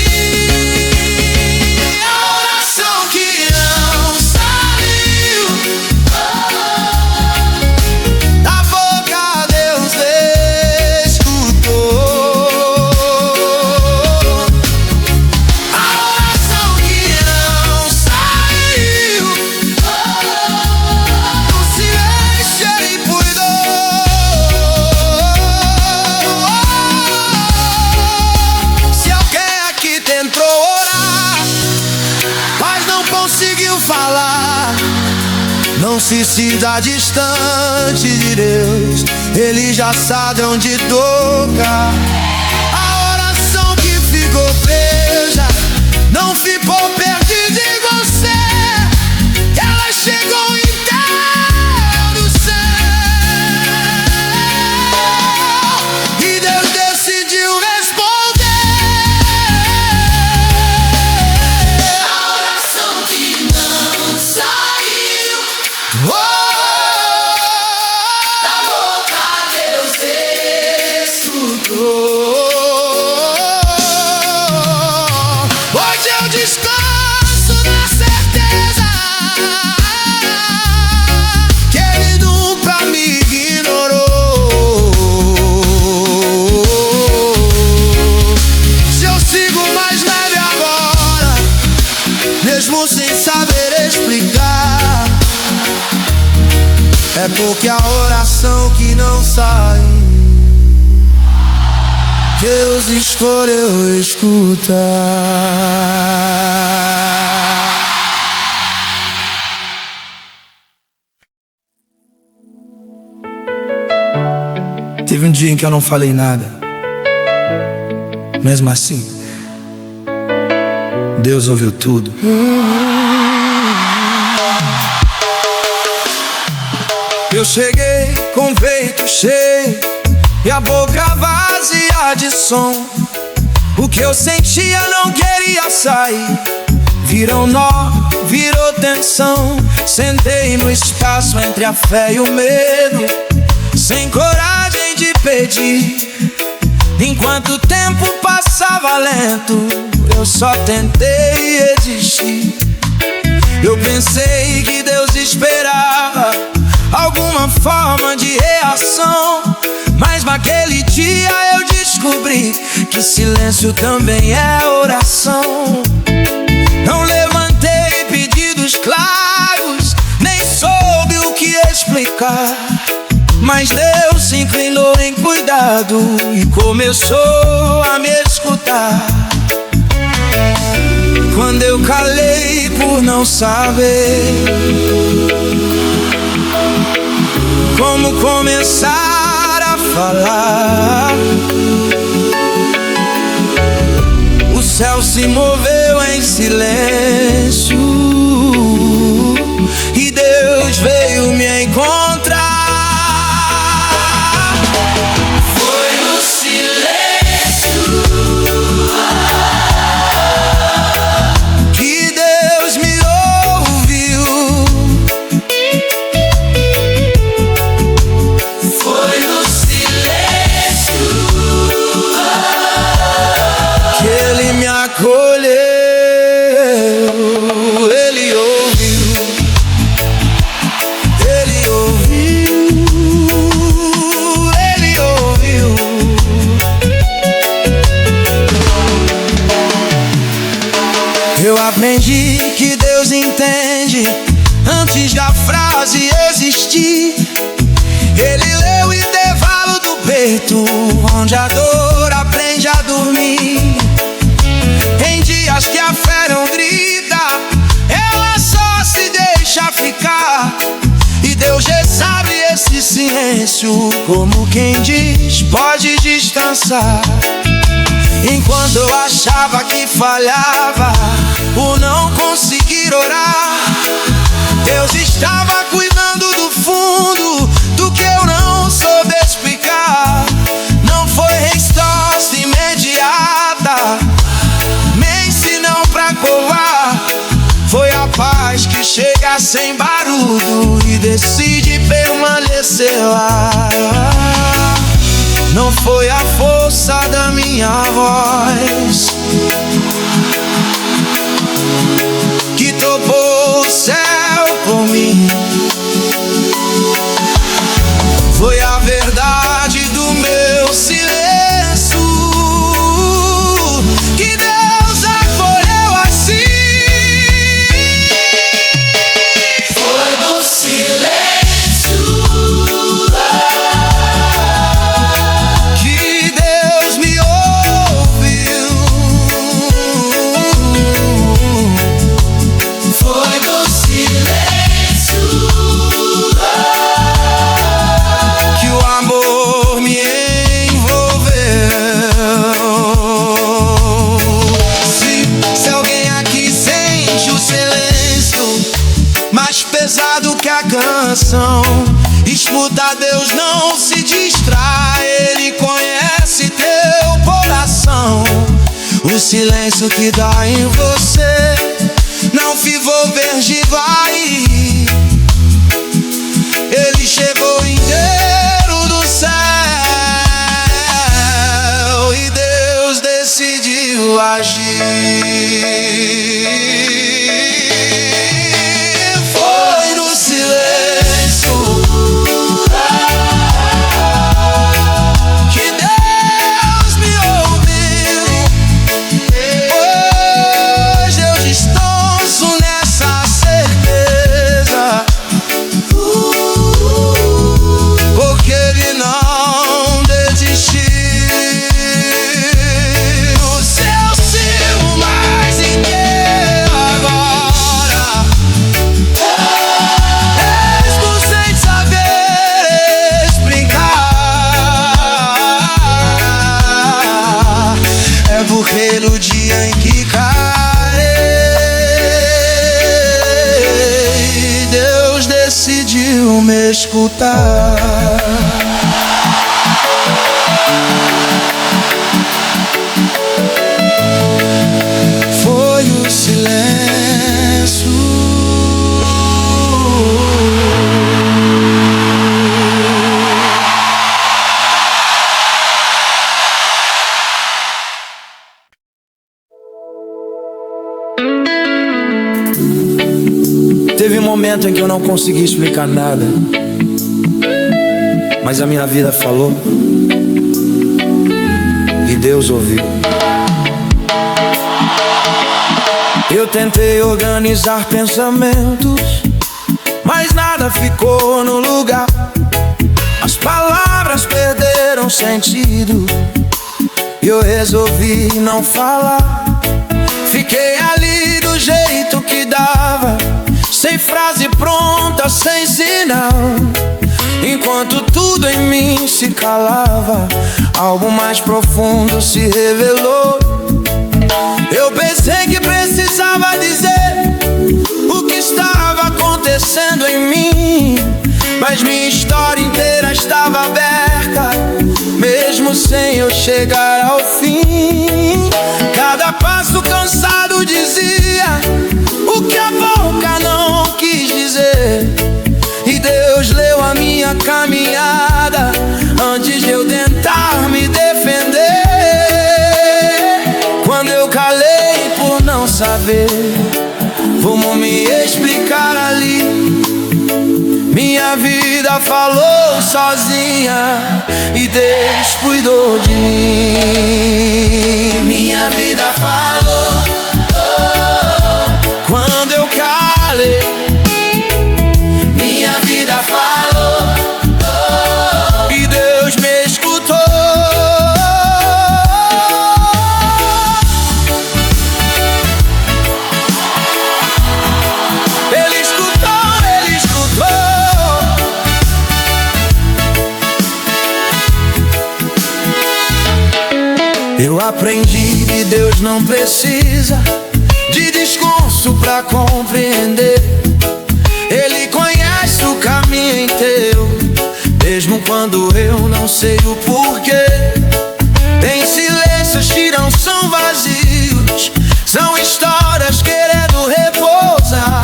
A oração que não saiu da boca, Deus escutou. se sinta distante de Deus, Ele já sabe onde tocar. A oração que ficou presa não ficou perto de você, ela chegou em Deus do céu, e Deus decidiu responder. A oração que não saiu da boca, Deus escutou. Hoje eu descanso na certeza que Ele nunca me ignorou. Se eu sigo mais leve agora, mesmo sem saber explicar, é porque a oração que não sai, Deus escolheu escutar. Teve um dia em que eu não falei nada. Mesmo assim, Deus ouviu tudo. Eu cheguei com o peito cheio e a boca vazia de som. O que eu sentia não queria sair. Virou nó, virou tensão. Sentei no espaço entre a fé e o medo, sem coragem de pedir. Enquanto o tempo passava lento, eu só tentei existir. Eu pensei que Deus esperava alguma forma de reação, mas naquele dia eu descobri que silêncio também é oração. Não levantei pedidos claros, nem soube o que explicar, mas Deus se inclinou em cuidado e começou a me escutar. Quando eu calei por não saber como começar a falar, o céu se moveu em silêncio e Deus veio me encontrar. Foi no silêncio Que Deus me ouviu. Foi no silêncio Que Ele me acolheu, Ele ouviu, Ele ouviu, Ele ouviu. Eu aprendi que Deus entende antes da frase existir. Ele leu o intervalo do peito, onde a dor aprende a dormir. Em dias que a fé não grita, ela só se deixa ficar. E Deus já abre esse silêncio, como quem diz, pode descansar. Enquanto eu achava que falhava por não conseguir orar, Deus estava cuidando do fundo, do que eu não soube explicar. Não foi resposta imediata, nem senão pra covar. Foi a paz que chega sem barulho e decide permanecer lá. Não foi a força da minha voz que topou o céu por mim, foi a verdade do meu silêncio que Deus acolheu assim. foi no silêncio Que Deus me ouve. silêncio que dá em você. Não vou ver vai. Ele chegou inteiro do céu e Deus decidiu agir. Foi no silêncio que Deus me ouviu. Hoje eu descanso nessa certeza, porque Ele não desistiu. Se eu sigo mais inteiro agora, mesmo sem saber explicar, é porque no dia em que caí, Deus decidiu me escutar. Foi o silêncio. Teve um momento em que eu não consegui explicar nada, mas a minha vida falou e Deus ouviu. Eu tentei organizar pensamentos, mas nada ficou no lugar. As palavras perderam sentido e eu resolvi não falar. Fiquei ali do jeito que dava, sem frase pronta, sem sinal. Enquanto tudo em mim se calava, algo mais profundo se revelou. Eu pensei que precisava dizer o que estava acontecendo em mim, mas minha história inteira estava aberta, mesmo sem eu chegar ao fim. Cada passo cansado dizia o que a boca não quis dizer, e Deus leu a minha caminhada antes de eu tentar me defender. Quando eu calei por não saber como me explicar ali, minha vida falou sozinha e Deus cuidou de mim. Minha vida falou, quando eu calei. Minha vida falou e Deus me escutou. Ele escutou, Ele escutou. Eu aprendi que Deus não precisa de descanso pra compreender. Ele conhece o caminho inteiro, mesmo quando eu não sei o porquê. Tem silêncios que não são vazios, são histórias querendo repousar,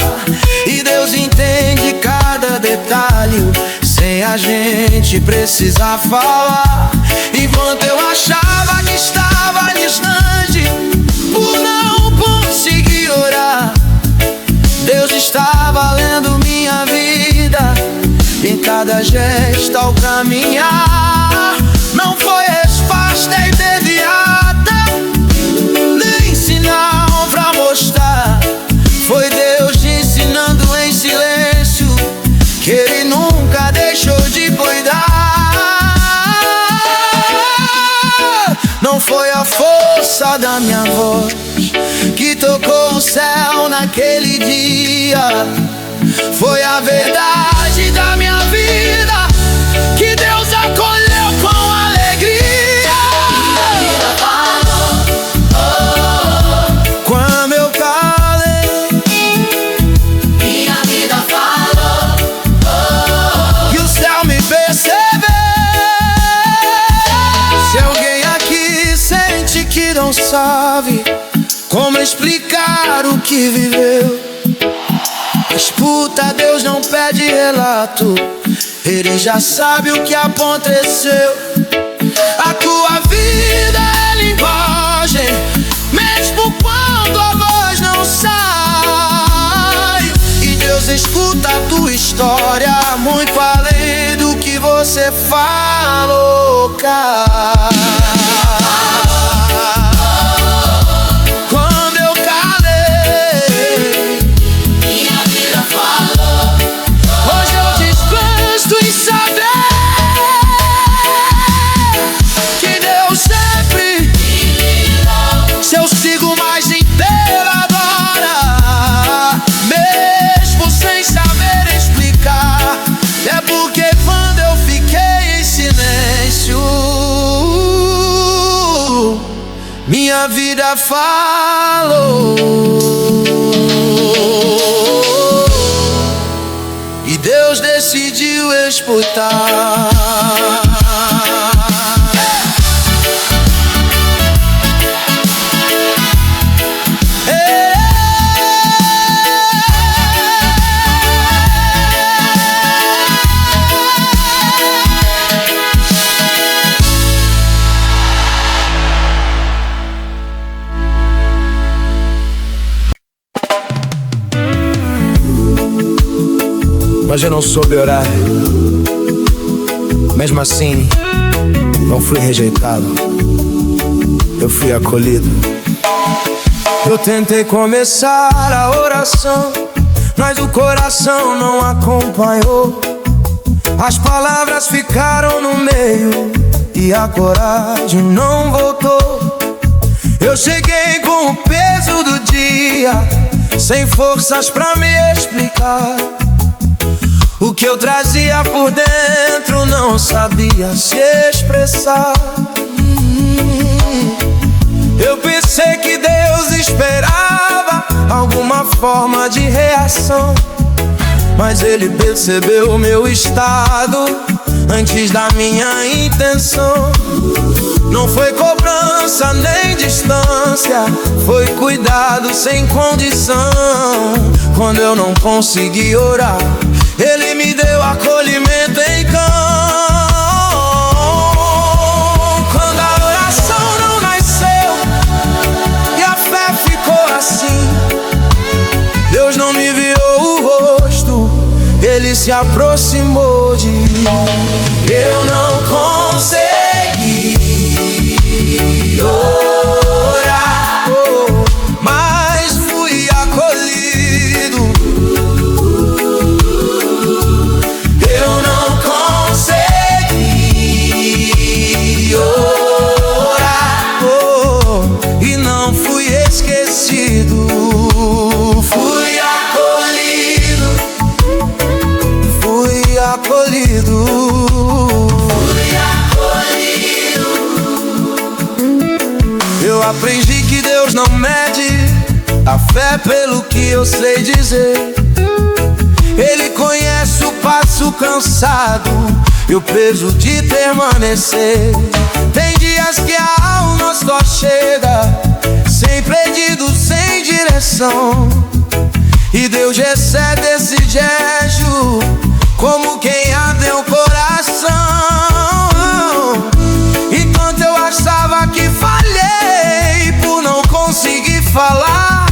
e Deus entende cada detalhe sem a gente precisar falar. Enquanto eu achava que estava distante por não conseguir orar, Deus estava lendo minha vida em cada gesto ao caminhar. Não foi resposta imediata, nem sinal pra mostrar. Foi Deus te ensinando em silêncio que Ele nunca deixou de cuidar. Não foi a força da minha voz que tocou o céu naquele dia, foi a verdade da minha vida que Deus acolheu com alegria. Minha vida falou, quando eu calei. Minha vida falou, e o céu me percebeu. Se alguém aqui sente que não sabe Como explicar o que viveu? Escuta, Deus não pede relato, Ele já sabe o que aconteceu. A tua vida é linguagem, mesmo quando a voz não sai. E Deus escuta a tua história, muito além do que você falou, cara. Minha vida falou e Deus decidiu escutar. Mas eu não soube orar. Mesmo assim, não fui rejeitado, eu fui acolhido. Eu tentei começar a oração, mas o coração não acompanhou. As palavras ficaram no meio e a coragem não voltou. Eu cheguei com o peso do dia, sem forças pra me explicar. O que eu trazia por dentro não sabia se expressar. Eu pensei que Deus esperava alguma forma de reação, mas Ele percebeu o meu estado antes da minha intenção. Não foi cobrança nem distância, foi cuidado sem condição. Quando eu não consegui orar, Ele me deu acolhimento então. Quando a oração não nasceu e a fé ficou assim, Deus não me virou o rosto, Ele se aproximou de mim. Eu não consegui orar, mas fui acolhido. Eu não consegui orar, e não fui esquecido. Fui acolhido, fui acolhido, fui acolhido. Eu aprendi que Deus não mede a fé pelo que eu sei dizer. Ele conhece o passo cansado e o peso de permanecer. Tem dias que a alma só chega sem pedido, sem direção, e Deus recebe esse gesto como quem abre o coração. Enquanto eu achava que falhei por não conseguir falar,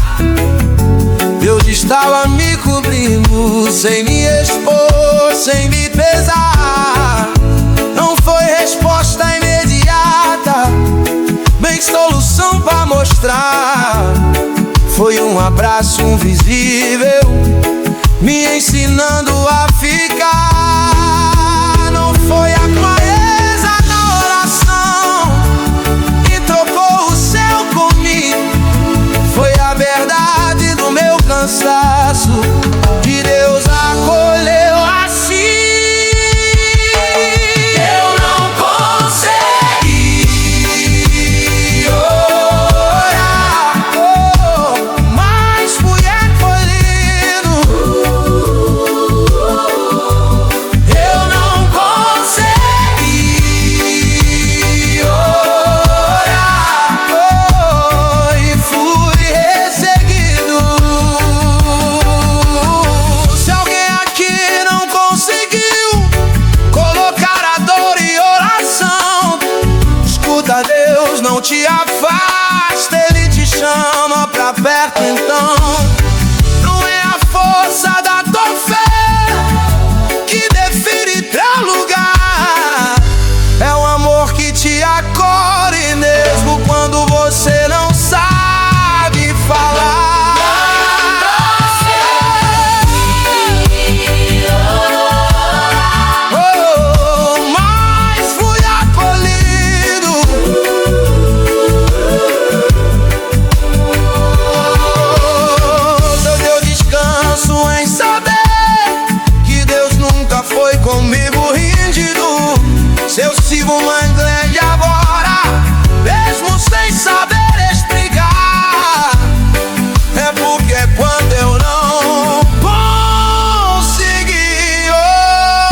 Deus estava me cobrindo, sem me expor, sem me pesar. Não foi resposta imediata, bem solução pra mostrar. Foi um abraço invisível, me ensinando a ficar. Não foi a clareza da oração que trocou o céu comigo, foi a verdade do meu cansaço que Deus acolheu assim. Eu não consegui orar, mas fui acolhido. não te afasta, Ele te chama pra perto então. Não é a força da tua fé que define teu lugar, é o amor que te acolhe mesmo quando você não sabe falar. Comigo rindido, se eu sigo uma grande agora, mesmo sem saber explicar, é porque quando eu não consegui olhar,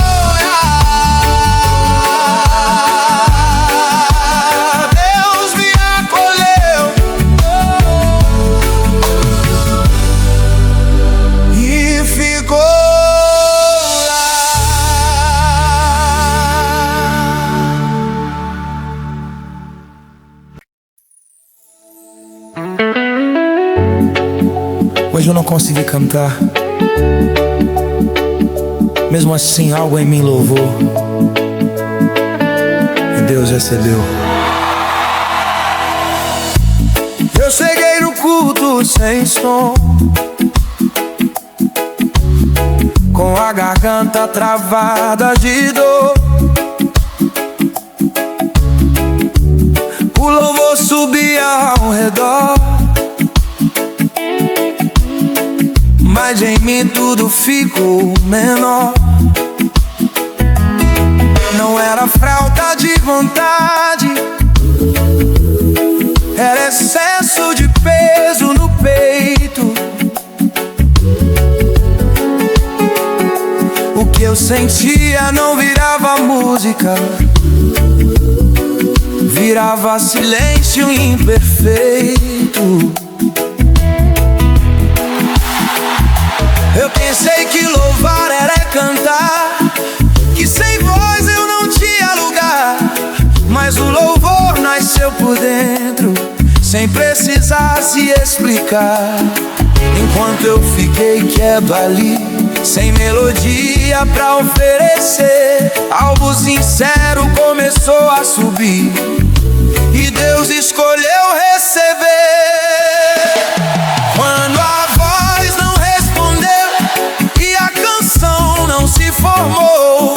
Deus me acolheu e ficou. Hoje eu não consegui cantar, mesmo assim algo em mim louvou e Deus recebeu. Eu cheguei no culto sem som, com a garganta travada de dor. O louvor subia ao redor, mas em mim tudo ficou menor. Não era falta de vontade, era excesso de peso no peito. O que eu sentia não virava música, virava silêncio imperfeito. Eu pensei que louvar era cantar, que sem voz eu não tinha lugar, mas o louvor nasceu por dentro, sem precisar se explicar. Enquanto eu fiquei quieto ali, sem melodia pra oferecer, algo sincero começou a subir e Deus escolheu receber. Quando a voz não e a canção não se formou,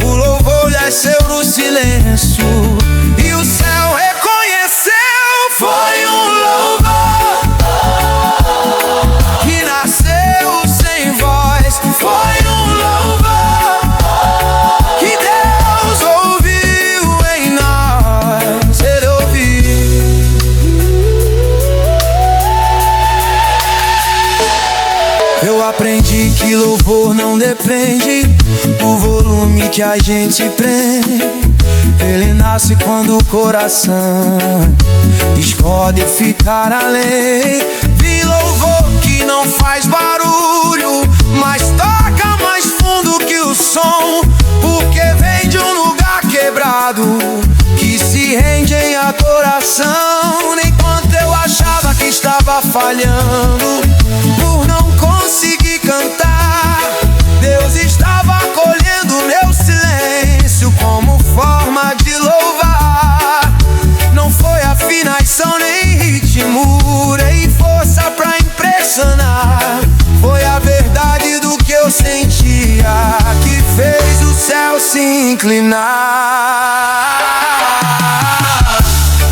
o louvor desceu no silêncio e o céu reconheceu. Foi um louvor que nasceu sem voz, foi um louvor que Deus ouviu em nós, Ele ouviu. Eu aprendi que louvor não depende do volume que a gente prende, ele nasce quando o coração escolhe ficar além. Vi louvor que não faz barulho, mas toca mais fundo que o som, porque vem de um lugar quebrado que se rende em adoração. Nem quando eu achava que estava falhando por não conseguir cantar, Deus estava acolhendo meu silêncio como forma de louvar. Não foi afinação nem ritmo, nem força pra impressionar, foi a verdade do que eu sentia que fez o céu se inclinar.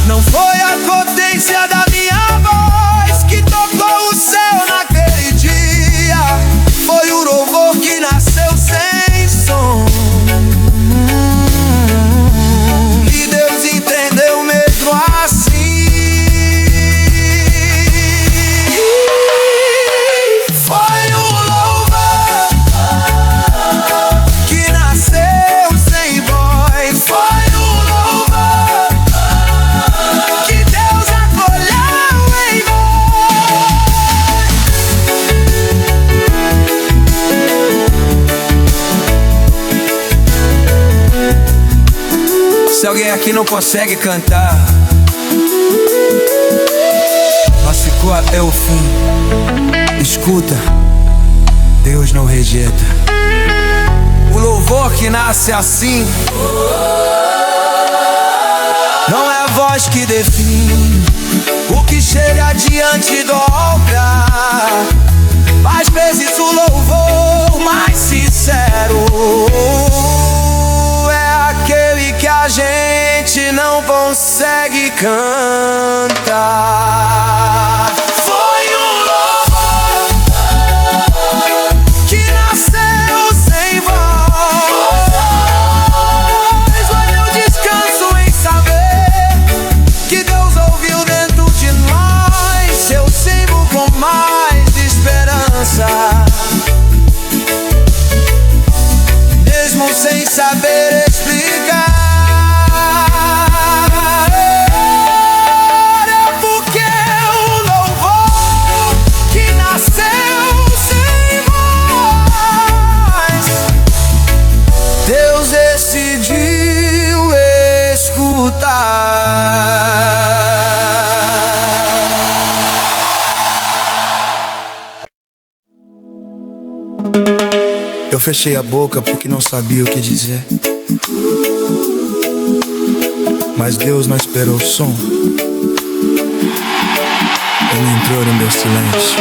Não foi a potência da minha voz que tocou o céu naquele dia, foi o louvor que nasceu sem som. E Deus entendeu mesmo assim. Foi o louvor que nasceu sem voz, foi o louvor que Deus acolheu em nós. Se alguém aqui não consegue cantar, Mas ficou até o fim. Escuta, Deus não rejeita. O louvor que nasce assim não é a voz que define o que chega diante do altar. Às vezes o louvor mais sincero é aquele que a gente não consegue cantar. Foi um louvor que nasceu sem voz. Foi meu descanso em saber que Deus ouviu dentro de nós seu símbolo com mais esperança. Mesmo sem saber explicar, é porque o louvor que nasceu sem voz, Deus decidiu escutar. Eu fechei a boca porque não sabia o que dizer, mas Deus não esperou o som. Ele entrou no meu silêncio.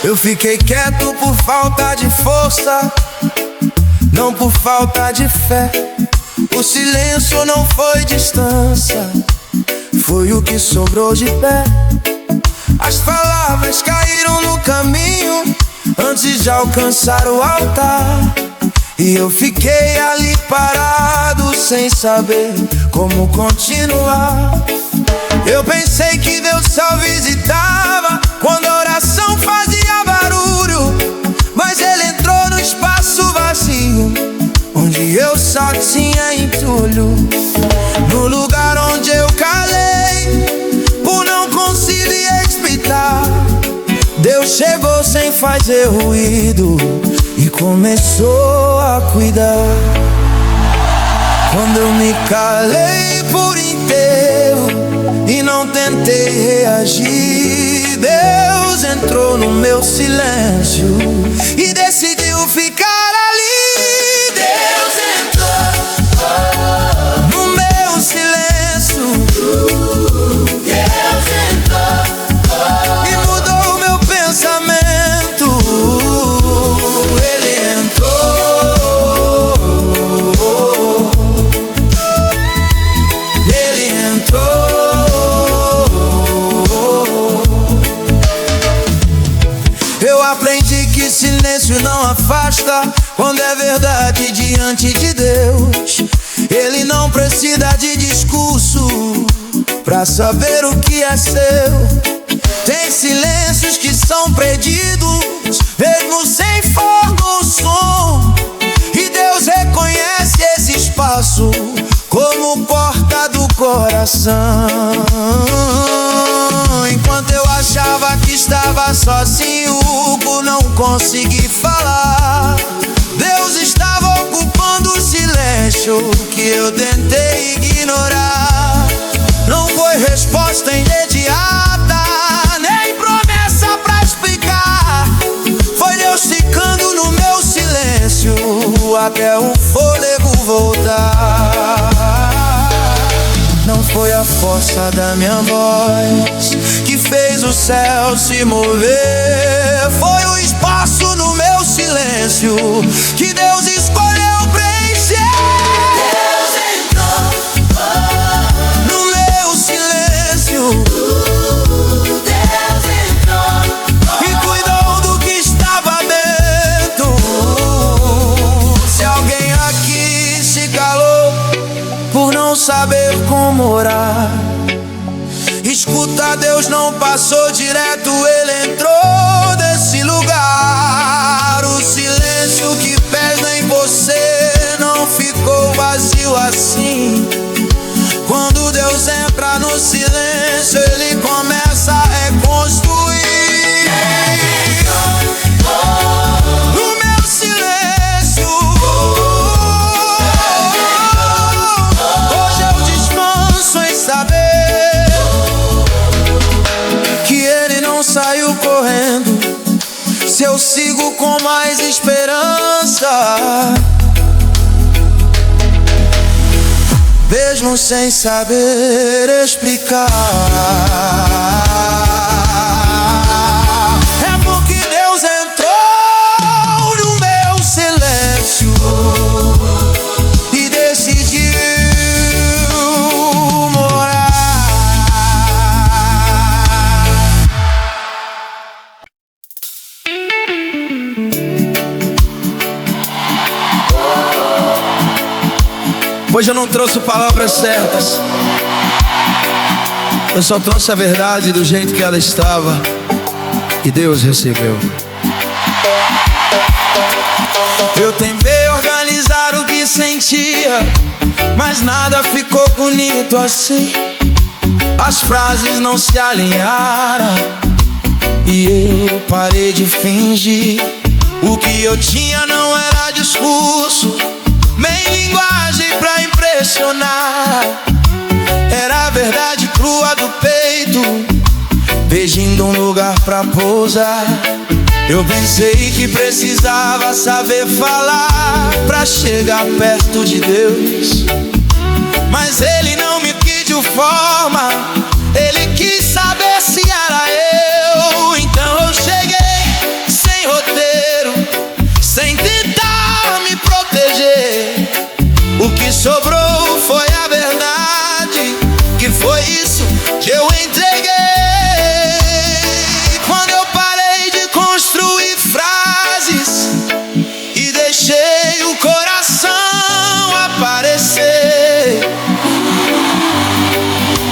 Eu fiquei quieto por falta de força, não por falta de fé. O silêncio não foi distância, foi o que sobrou de pé. As palavras caíram no caminho antes de alcançar o altar, e eu fiquei ali parado sem saber como continuar. Eu pensei que Deus só visitava quando a oração fazia barulho, mas Ele entrou no espaço vazio onde eu só tinha entulho. No lugar onde eu calei por não conseguir explicar, Deus chegou sem fazer ruído e começou a cuidar. Quando eu me calei por inteiro e não tentei reagir, Deus entrou no meu silêncio e decidiu ficar ali. Deus entrou no meu silêncio. Deus entrou e mudou o meu pensamento. Ele entrou. Ele entrou. Eu aprendi que silêncio não afasta quando é verdade diante de Deus. Ele não precisa de discurso pra saber o que é seu. Tem silêncios que são perdidos, mesmo sem forma ou som, e Deus reconhece esse espaço como porta do coração. Enquanto eu achava que estava sozinho por não conseguir falar, Deus estava ocupando o silêncio que eu tentei ignorar. Não foi resposta imediata, nem promessa pra explicar. Foi Deus ficando no meu silêncio até o fôlego voltar. Não foi a força da minha voz que fez o céu se mover, foi o espaço no meu silêncio que Deus escolheu preencher. Deus entrou no meu silêncio. Deus entrou e cuidou do que estava dentro. Se alguém aqui se calou por não saber como orar, escuta, Deus não passou direto, Ele entrou nesse lugar. O silêncio que pesa em você não ficou vazio assim. Quando Deus entra no silêncio, Ele começa a reconstruir. No meu silêncio, hoje eu descanso em saber cabeça, mesmo sem saber explicar. É porque Deus entrou no meu silêncio e decidiu morar. Hoje eu não trouxe palavras certas, eu só trouxe a verdade do jeito que ela estava e Deus recebeu. Eu tentei organizar o que sentia, mas nada ficou bonito assim. As frases não se alinharam e eu parei de fingir. O que eu tinha não era discurso, nem linguagem pra impressionar. Era a verdade crua do peito, pedindo um lugar pra pousar. Eu pensei que precisava saber falar pra chegar perto de Deus, mas Ele não me pediu forma, Ele quis saber se era eu. Então eu cheguei sem roteiro, sem tentar me proteger. O que sobrou foi a verdade, que foi isso que eu entreguei. Quando eu parei de construir frases e deixei o coração aparecer,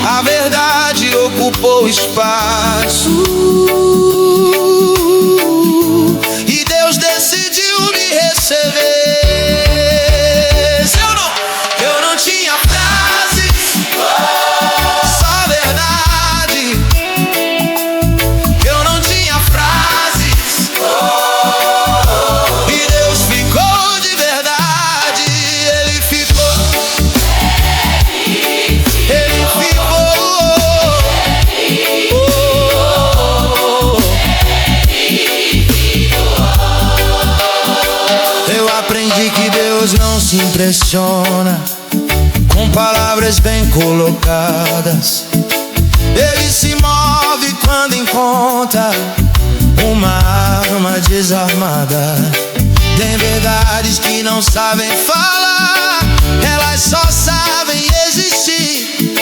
a verdade ocupou espaço e Deus decidiu me receber. Eu não tinha frase, só verdade. Eu não tinha frases e Deus ficou de verdade. Ele ficou, Ele ficou. Eu aprendi que Deus não se impressiona com palavras bem colocadas. Ele se move quando encontra uma arma desarmada. Tem verdades que não sabem falar, elas só sabem existir.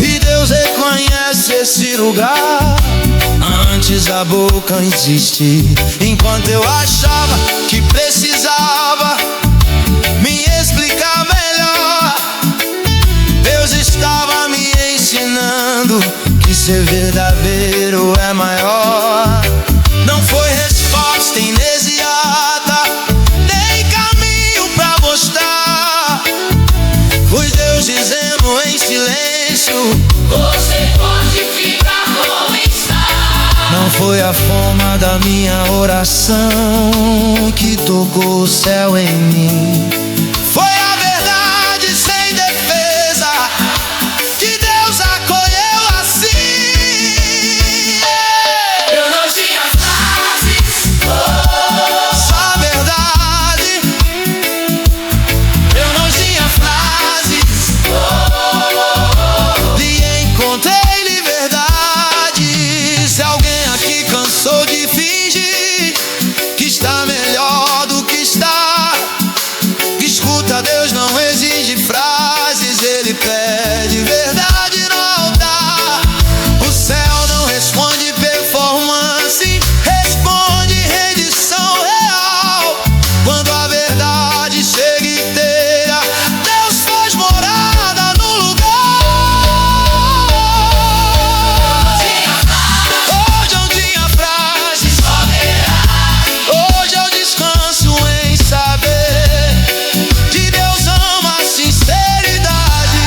E Deus reconhece esse lugar antes da boca existir. Enquanto eu achava que precisava me explicar melhor, Deus estava me ensinando que ser verdadeiro é maior. Não foi resposta imediata, nem caminho pra mostrar. Foi Deus dizendo em silêncio: Você pode ficar como está. não foi a forma da minha oração que tocou o céu em mim. Foi a verdade sem defesa que Deus acolheu assim. Eu não tinha frases, Só verdade. eu não tinha frases. E encontrei liberdade. Se alguém aqui cansou de fingir que está melhor do que está, escuta, Deus não exige frases, Ele pede verdade no altar. O céu não responde performance, responde rendição real. Quando a verdade chega inteira, Deus faz morada no lugar. Hoje eu tinha frases, hoje eu descanso em saber que Deus ama a sinceridade.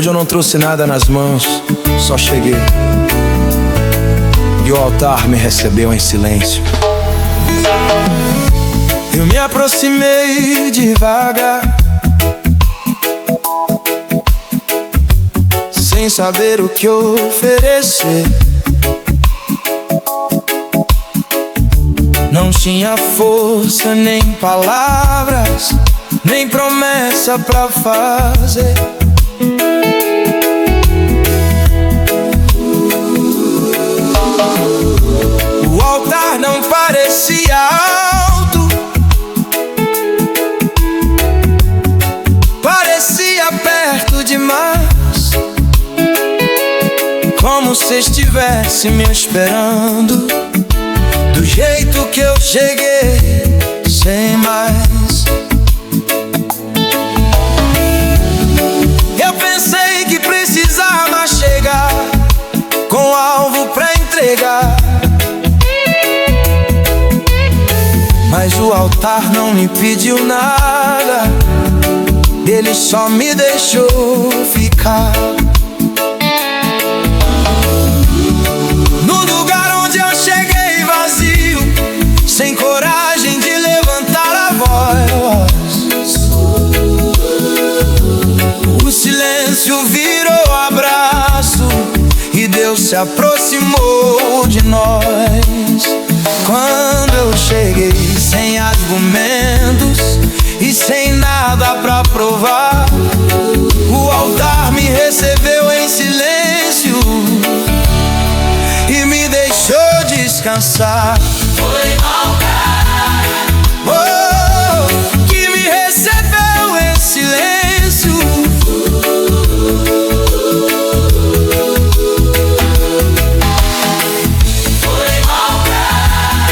Hoje eu não trouxe nada nas mãos, só cheguei. E o altar me recebeu em silêncio. Eu me aproximei devagar, sem saber o que oferecer. Não tinha força, nem palavras, nem promessa pra fazer. O altar não parecia alto, parecia perto demais, como se estivesse me esperando. Do jeito que eu cheguei, sem mais. Eu pensei que precisava chegar com alvo pra entregar, mas o altar não me pediu nada, ele só me deixou ficar. Sem coragem de levantar a voz, o silêncio virou abraço e Deus se aproximou de nós. Quando eu cheguei sem argumentos e sem nada pra provar, o altar me recebeu em silêncio e me deixou descansar. Foi altar, oh, que me recebeu em silêncio. foi altar,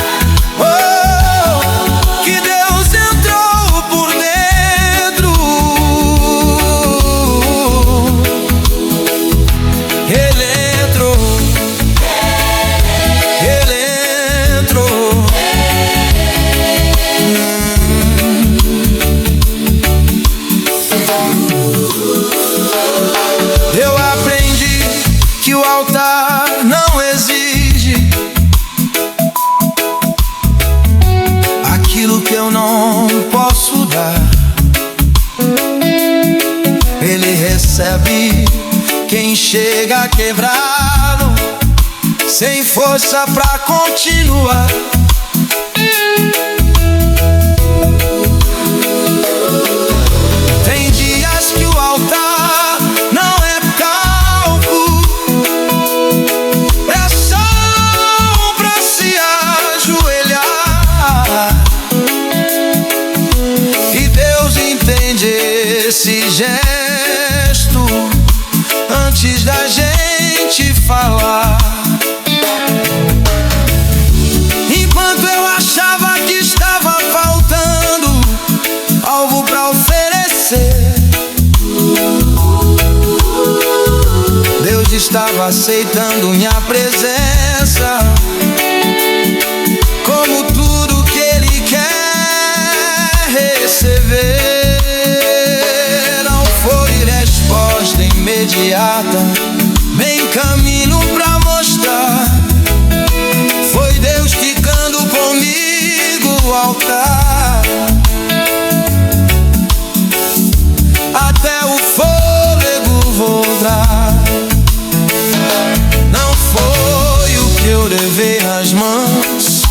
Oh, que Deus entrou por dentro. Ele entrou. Eu aprendi que o altar não exige aquilo que eu não posso dar. Ele recebe quem chega quebrado, sem força pra continuar. Tem dias que o altar não é palco, é só pra se ajoelhar. E Deus entende esse gesto antes da gente falar. Enquanto eu achava que estava faltando algo pra oferecer, Deus estava aceitando minha presença como tudo que Ele quer receber. Não foi resposta imediata, nem caminho pra mostrar. Foi Deus ficando comigo no altar, até o fôlego voltar. Não foi o que eu levei nas mãos,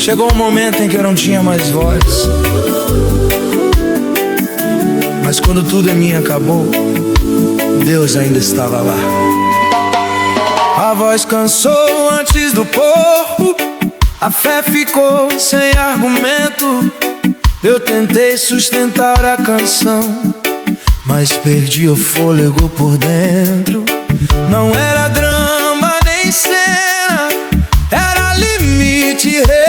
Chegou um momento em que eu não tinha mais voz, mas quando tudo em mim acabou, Deus ainda estava lá. A voz cansou antes do corpo, a fé ficou sem argumento. Eu tentei sustentar a canção, mas perdi o fôlego por dentro. Não era drama nem cena, era limite real.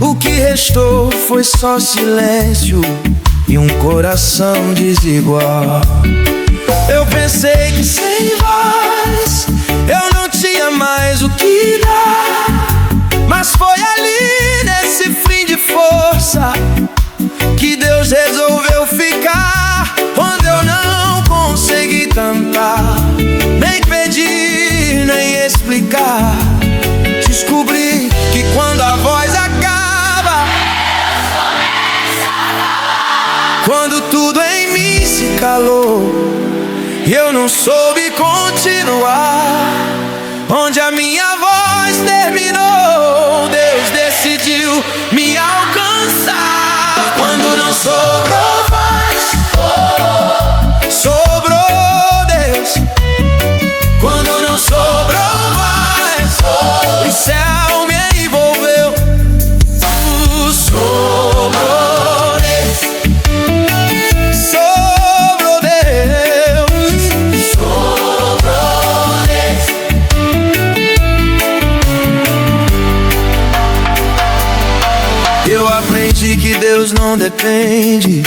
O que restou foi só silêncio e um coração desigual. Eu pensei que sem voz eu não tinha mais o que dar, mas foi ali nesse fim de força que Deus resolveu ficar. Quando eu não consegui cantar, nem pedir, nem explicar, descobri que quando a voz acaba, quando tudo em mim se calou e eu não soube continuar, onde a minha voz terminou, Deus decidiu me alcançar. Quando não sobrou voz, sobrou Deus. Quando não sobrou voz, o céu me envolveu. Sobrou Deus, sobrou Deus, sobrou Deus. Eu aprendi que Deus não depende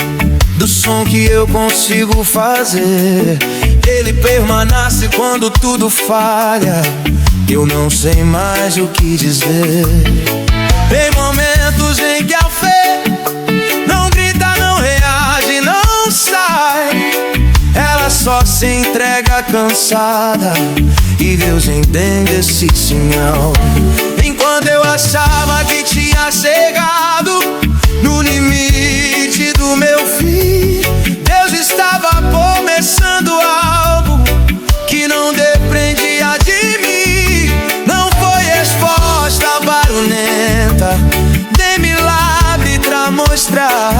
do som que eu consigo fazer. Ele permanece quando tudo falha. Eu não sei mais o que dizer. Tem momentos em que a fé não grita, não reage, não sai. Ela só se entrega cansada e Deus entende esse sinal. Enquanto eu achava que tinha chegado no limite do meu fim, Deus estava começando algo que não dependia de mim. Não foi resposta barulhenta, nem milagre pra mostrar.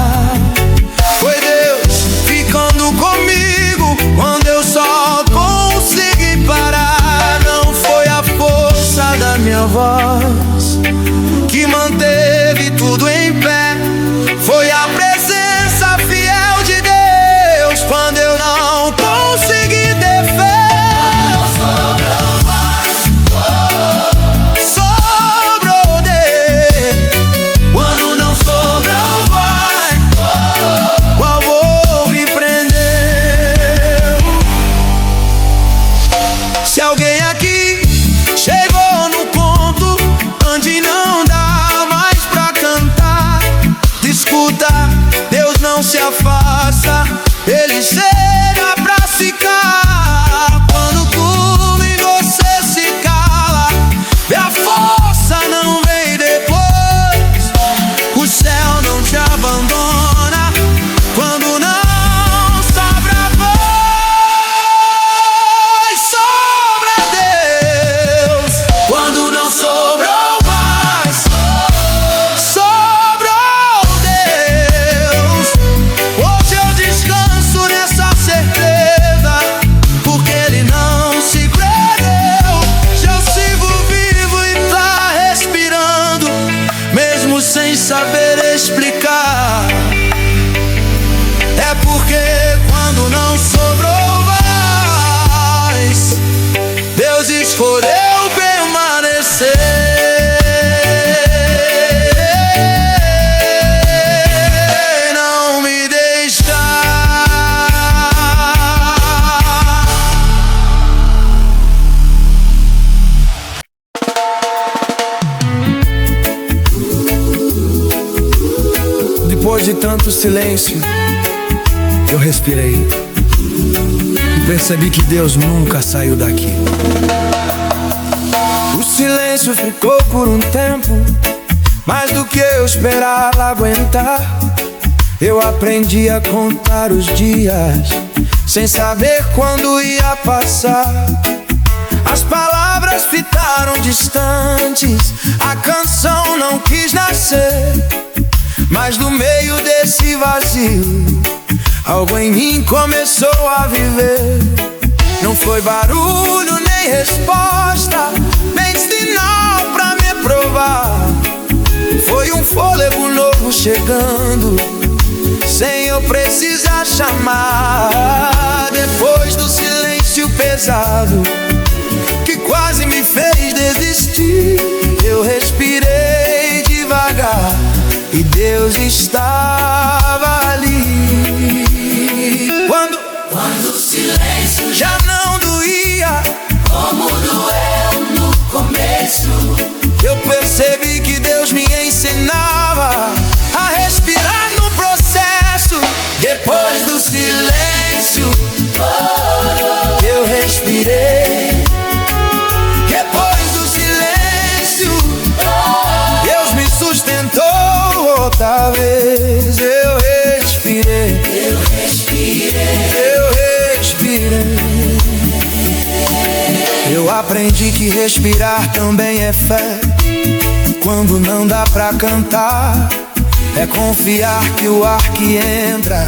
Foi Deus ficando comigo quando eu só consegui parar. Não foi a força da minha voz que manteve tudo em pé, foi a presença fiel de Deus quando eu não consegui ter fé. Sobrou Deus. Quando não sobrou voz, o amor me prendeu. Se alguém aqui chegou no ponto onde não dá mais pra cantar, escuta, Deus não se afasta, Ele chega pra ficar. Quando tudo em você se cala, e a força não vem depois, o céu não te abandona. Quando não sobra voz, sobra Deus. Quando não sobrou voz, sobrou Deus. Hoje eu descanso nessa certeza, porque Ele não se perdeu. Já eu sigo vivo e tá respirando, mesmo sem saber explicar. É porque quando não sobrou voz, Deus escolheu permanecer. Não me deixar. Depois de tanto silêncio, eu respirei e percebi que Deus nunca saiu daqui. O silêncio ficou por um tempo, mais do que eu esperava aguentar. Eu aprendi a contar os dias, sem saber quando ia passar. As palavras fitaram ficaram distantes, a canção não quis nascer. Mas no meio desse vazio, algo em mim começou a viver. Não foi barulho nem resposta, nem sinal pra me provar. Foi um fôlego novo chegando, sem eu precisar chamar. Depois do silêncio pesado que quase me fez desistir, eu respirei devagar e Deus estava ali. Quando o silêncio já não doía como doeu no começo, eu percebi que Deus me ensinava a respirar no processo. Depois do silêncio, eu respirei. Depois do silêncio, Deus me sustentou outra vez. Eu respirei. eu respirei. Eu respirei. Eu aprendi que respirar também é fé. Quando não dá pra cantar, é confiar que o ar que entra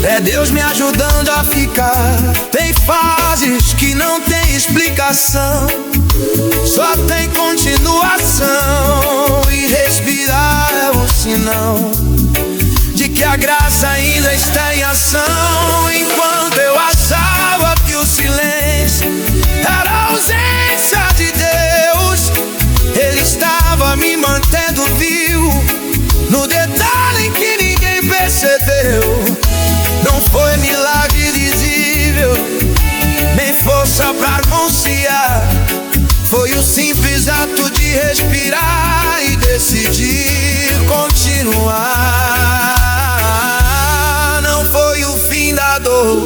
é Deus me ajudando a ficar. Tem fases que não tem explicação, só tem continuação. E respirar é o sinal de que a graça ainda está em ação. Enquanto eu achava que o silêncio era a ausência de Deus, Ele estava me mantendo vivo no detalhe em que ninguém percebeu. Não foi milagre visível, nem força pra anunciar. Foi o simples ato de respirar e decidir continuar. Não foi o fim da dor,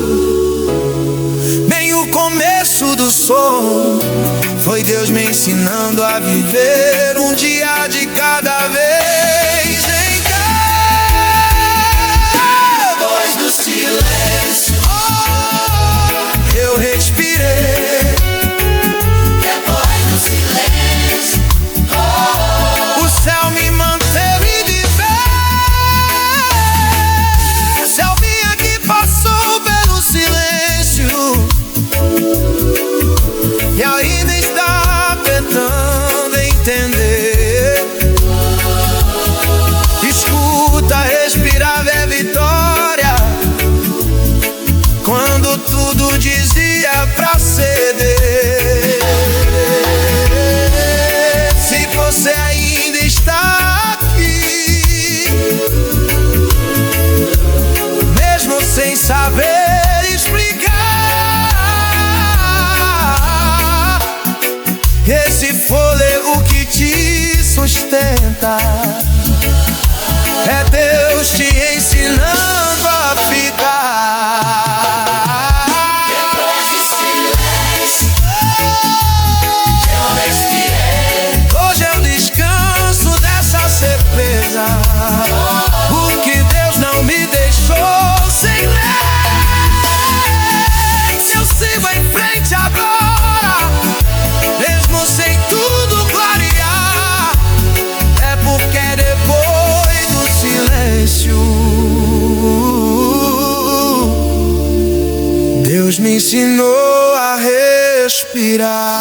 nem o começo do som. Foi Deus me ensinando a viver um dia de cada vez. Depois do silêncio, Eu respirei. depois do silêncio, O céu me manteve de pé. Selvinha que passou pelo silêncio e ainda está tentando entender. Escuta, respirar é vitória, quando tudo dizia pra ceder. Se você ainda está aqui, mesmo sem saber explicar, esse fôlego que te sustenta é Deus te ensinando a ficar. depois do silêncio, eu respirei. Hoje eu descanso dessa certeza, porque Deus não me deixou sem lei. Se eu sigo em frente agora, mesmo sem tudo clarear, é porque depois do silêncio Deus me ensinou a respirar.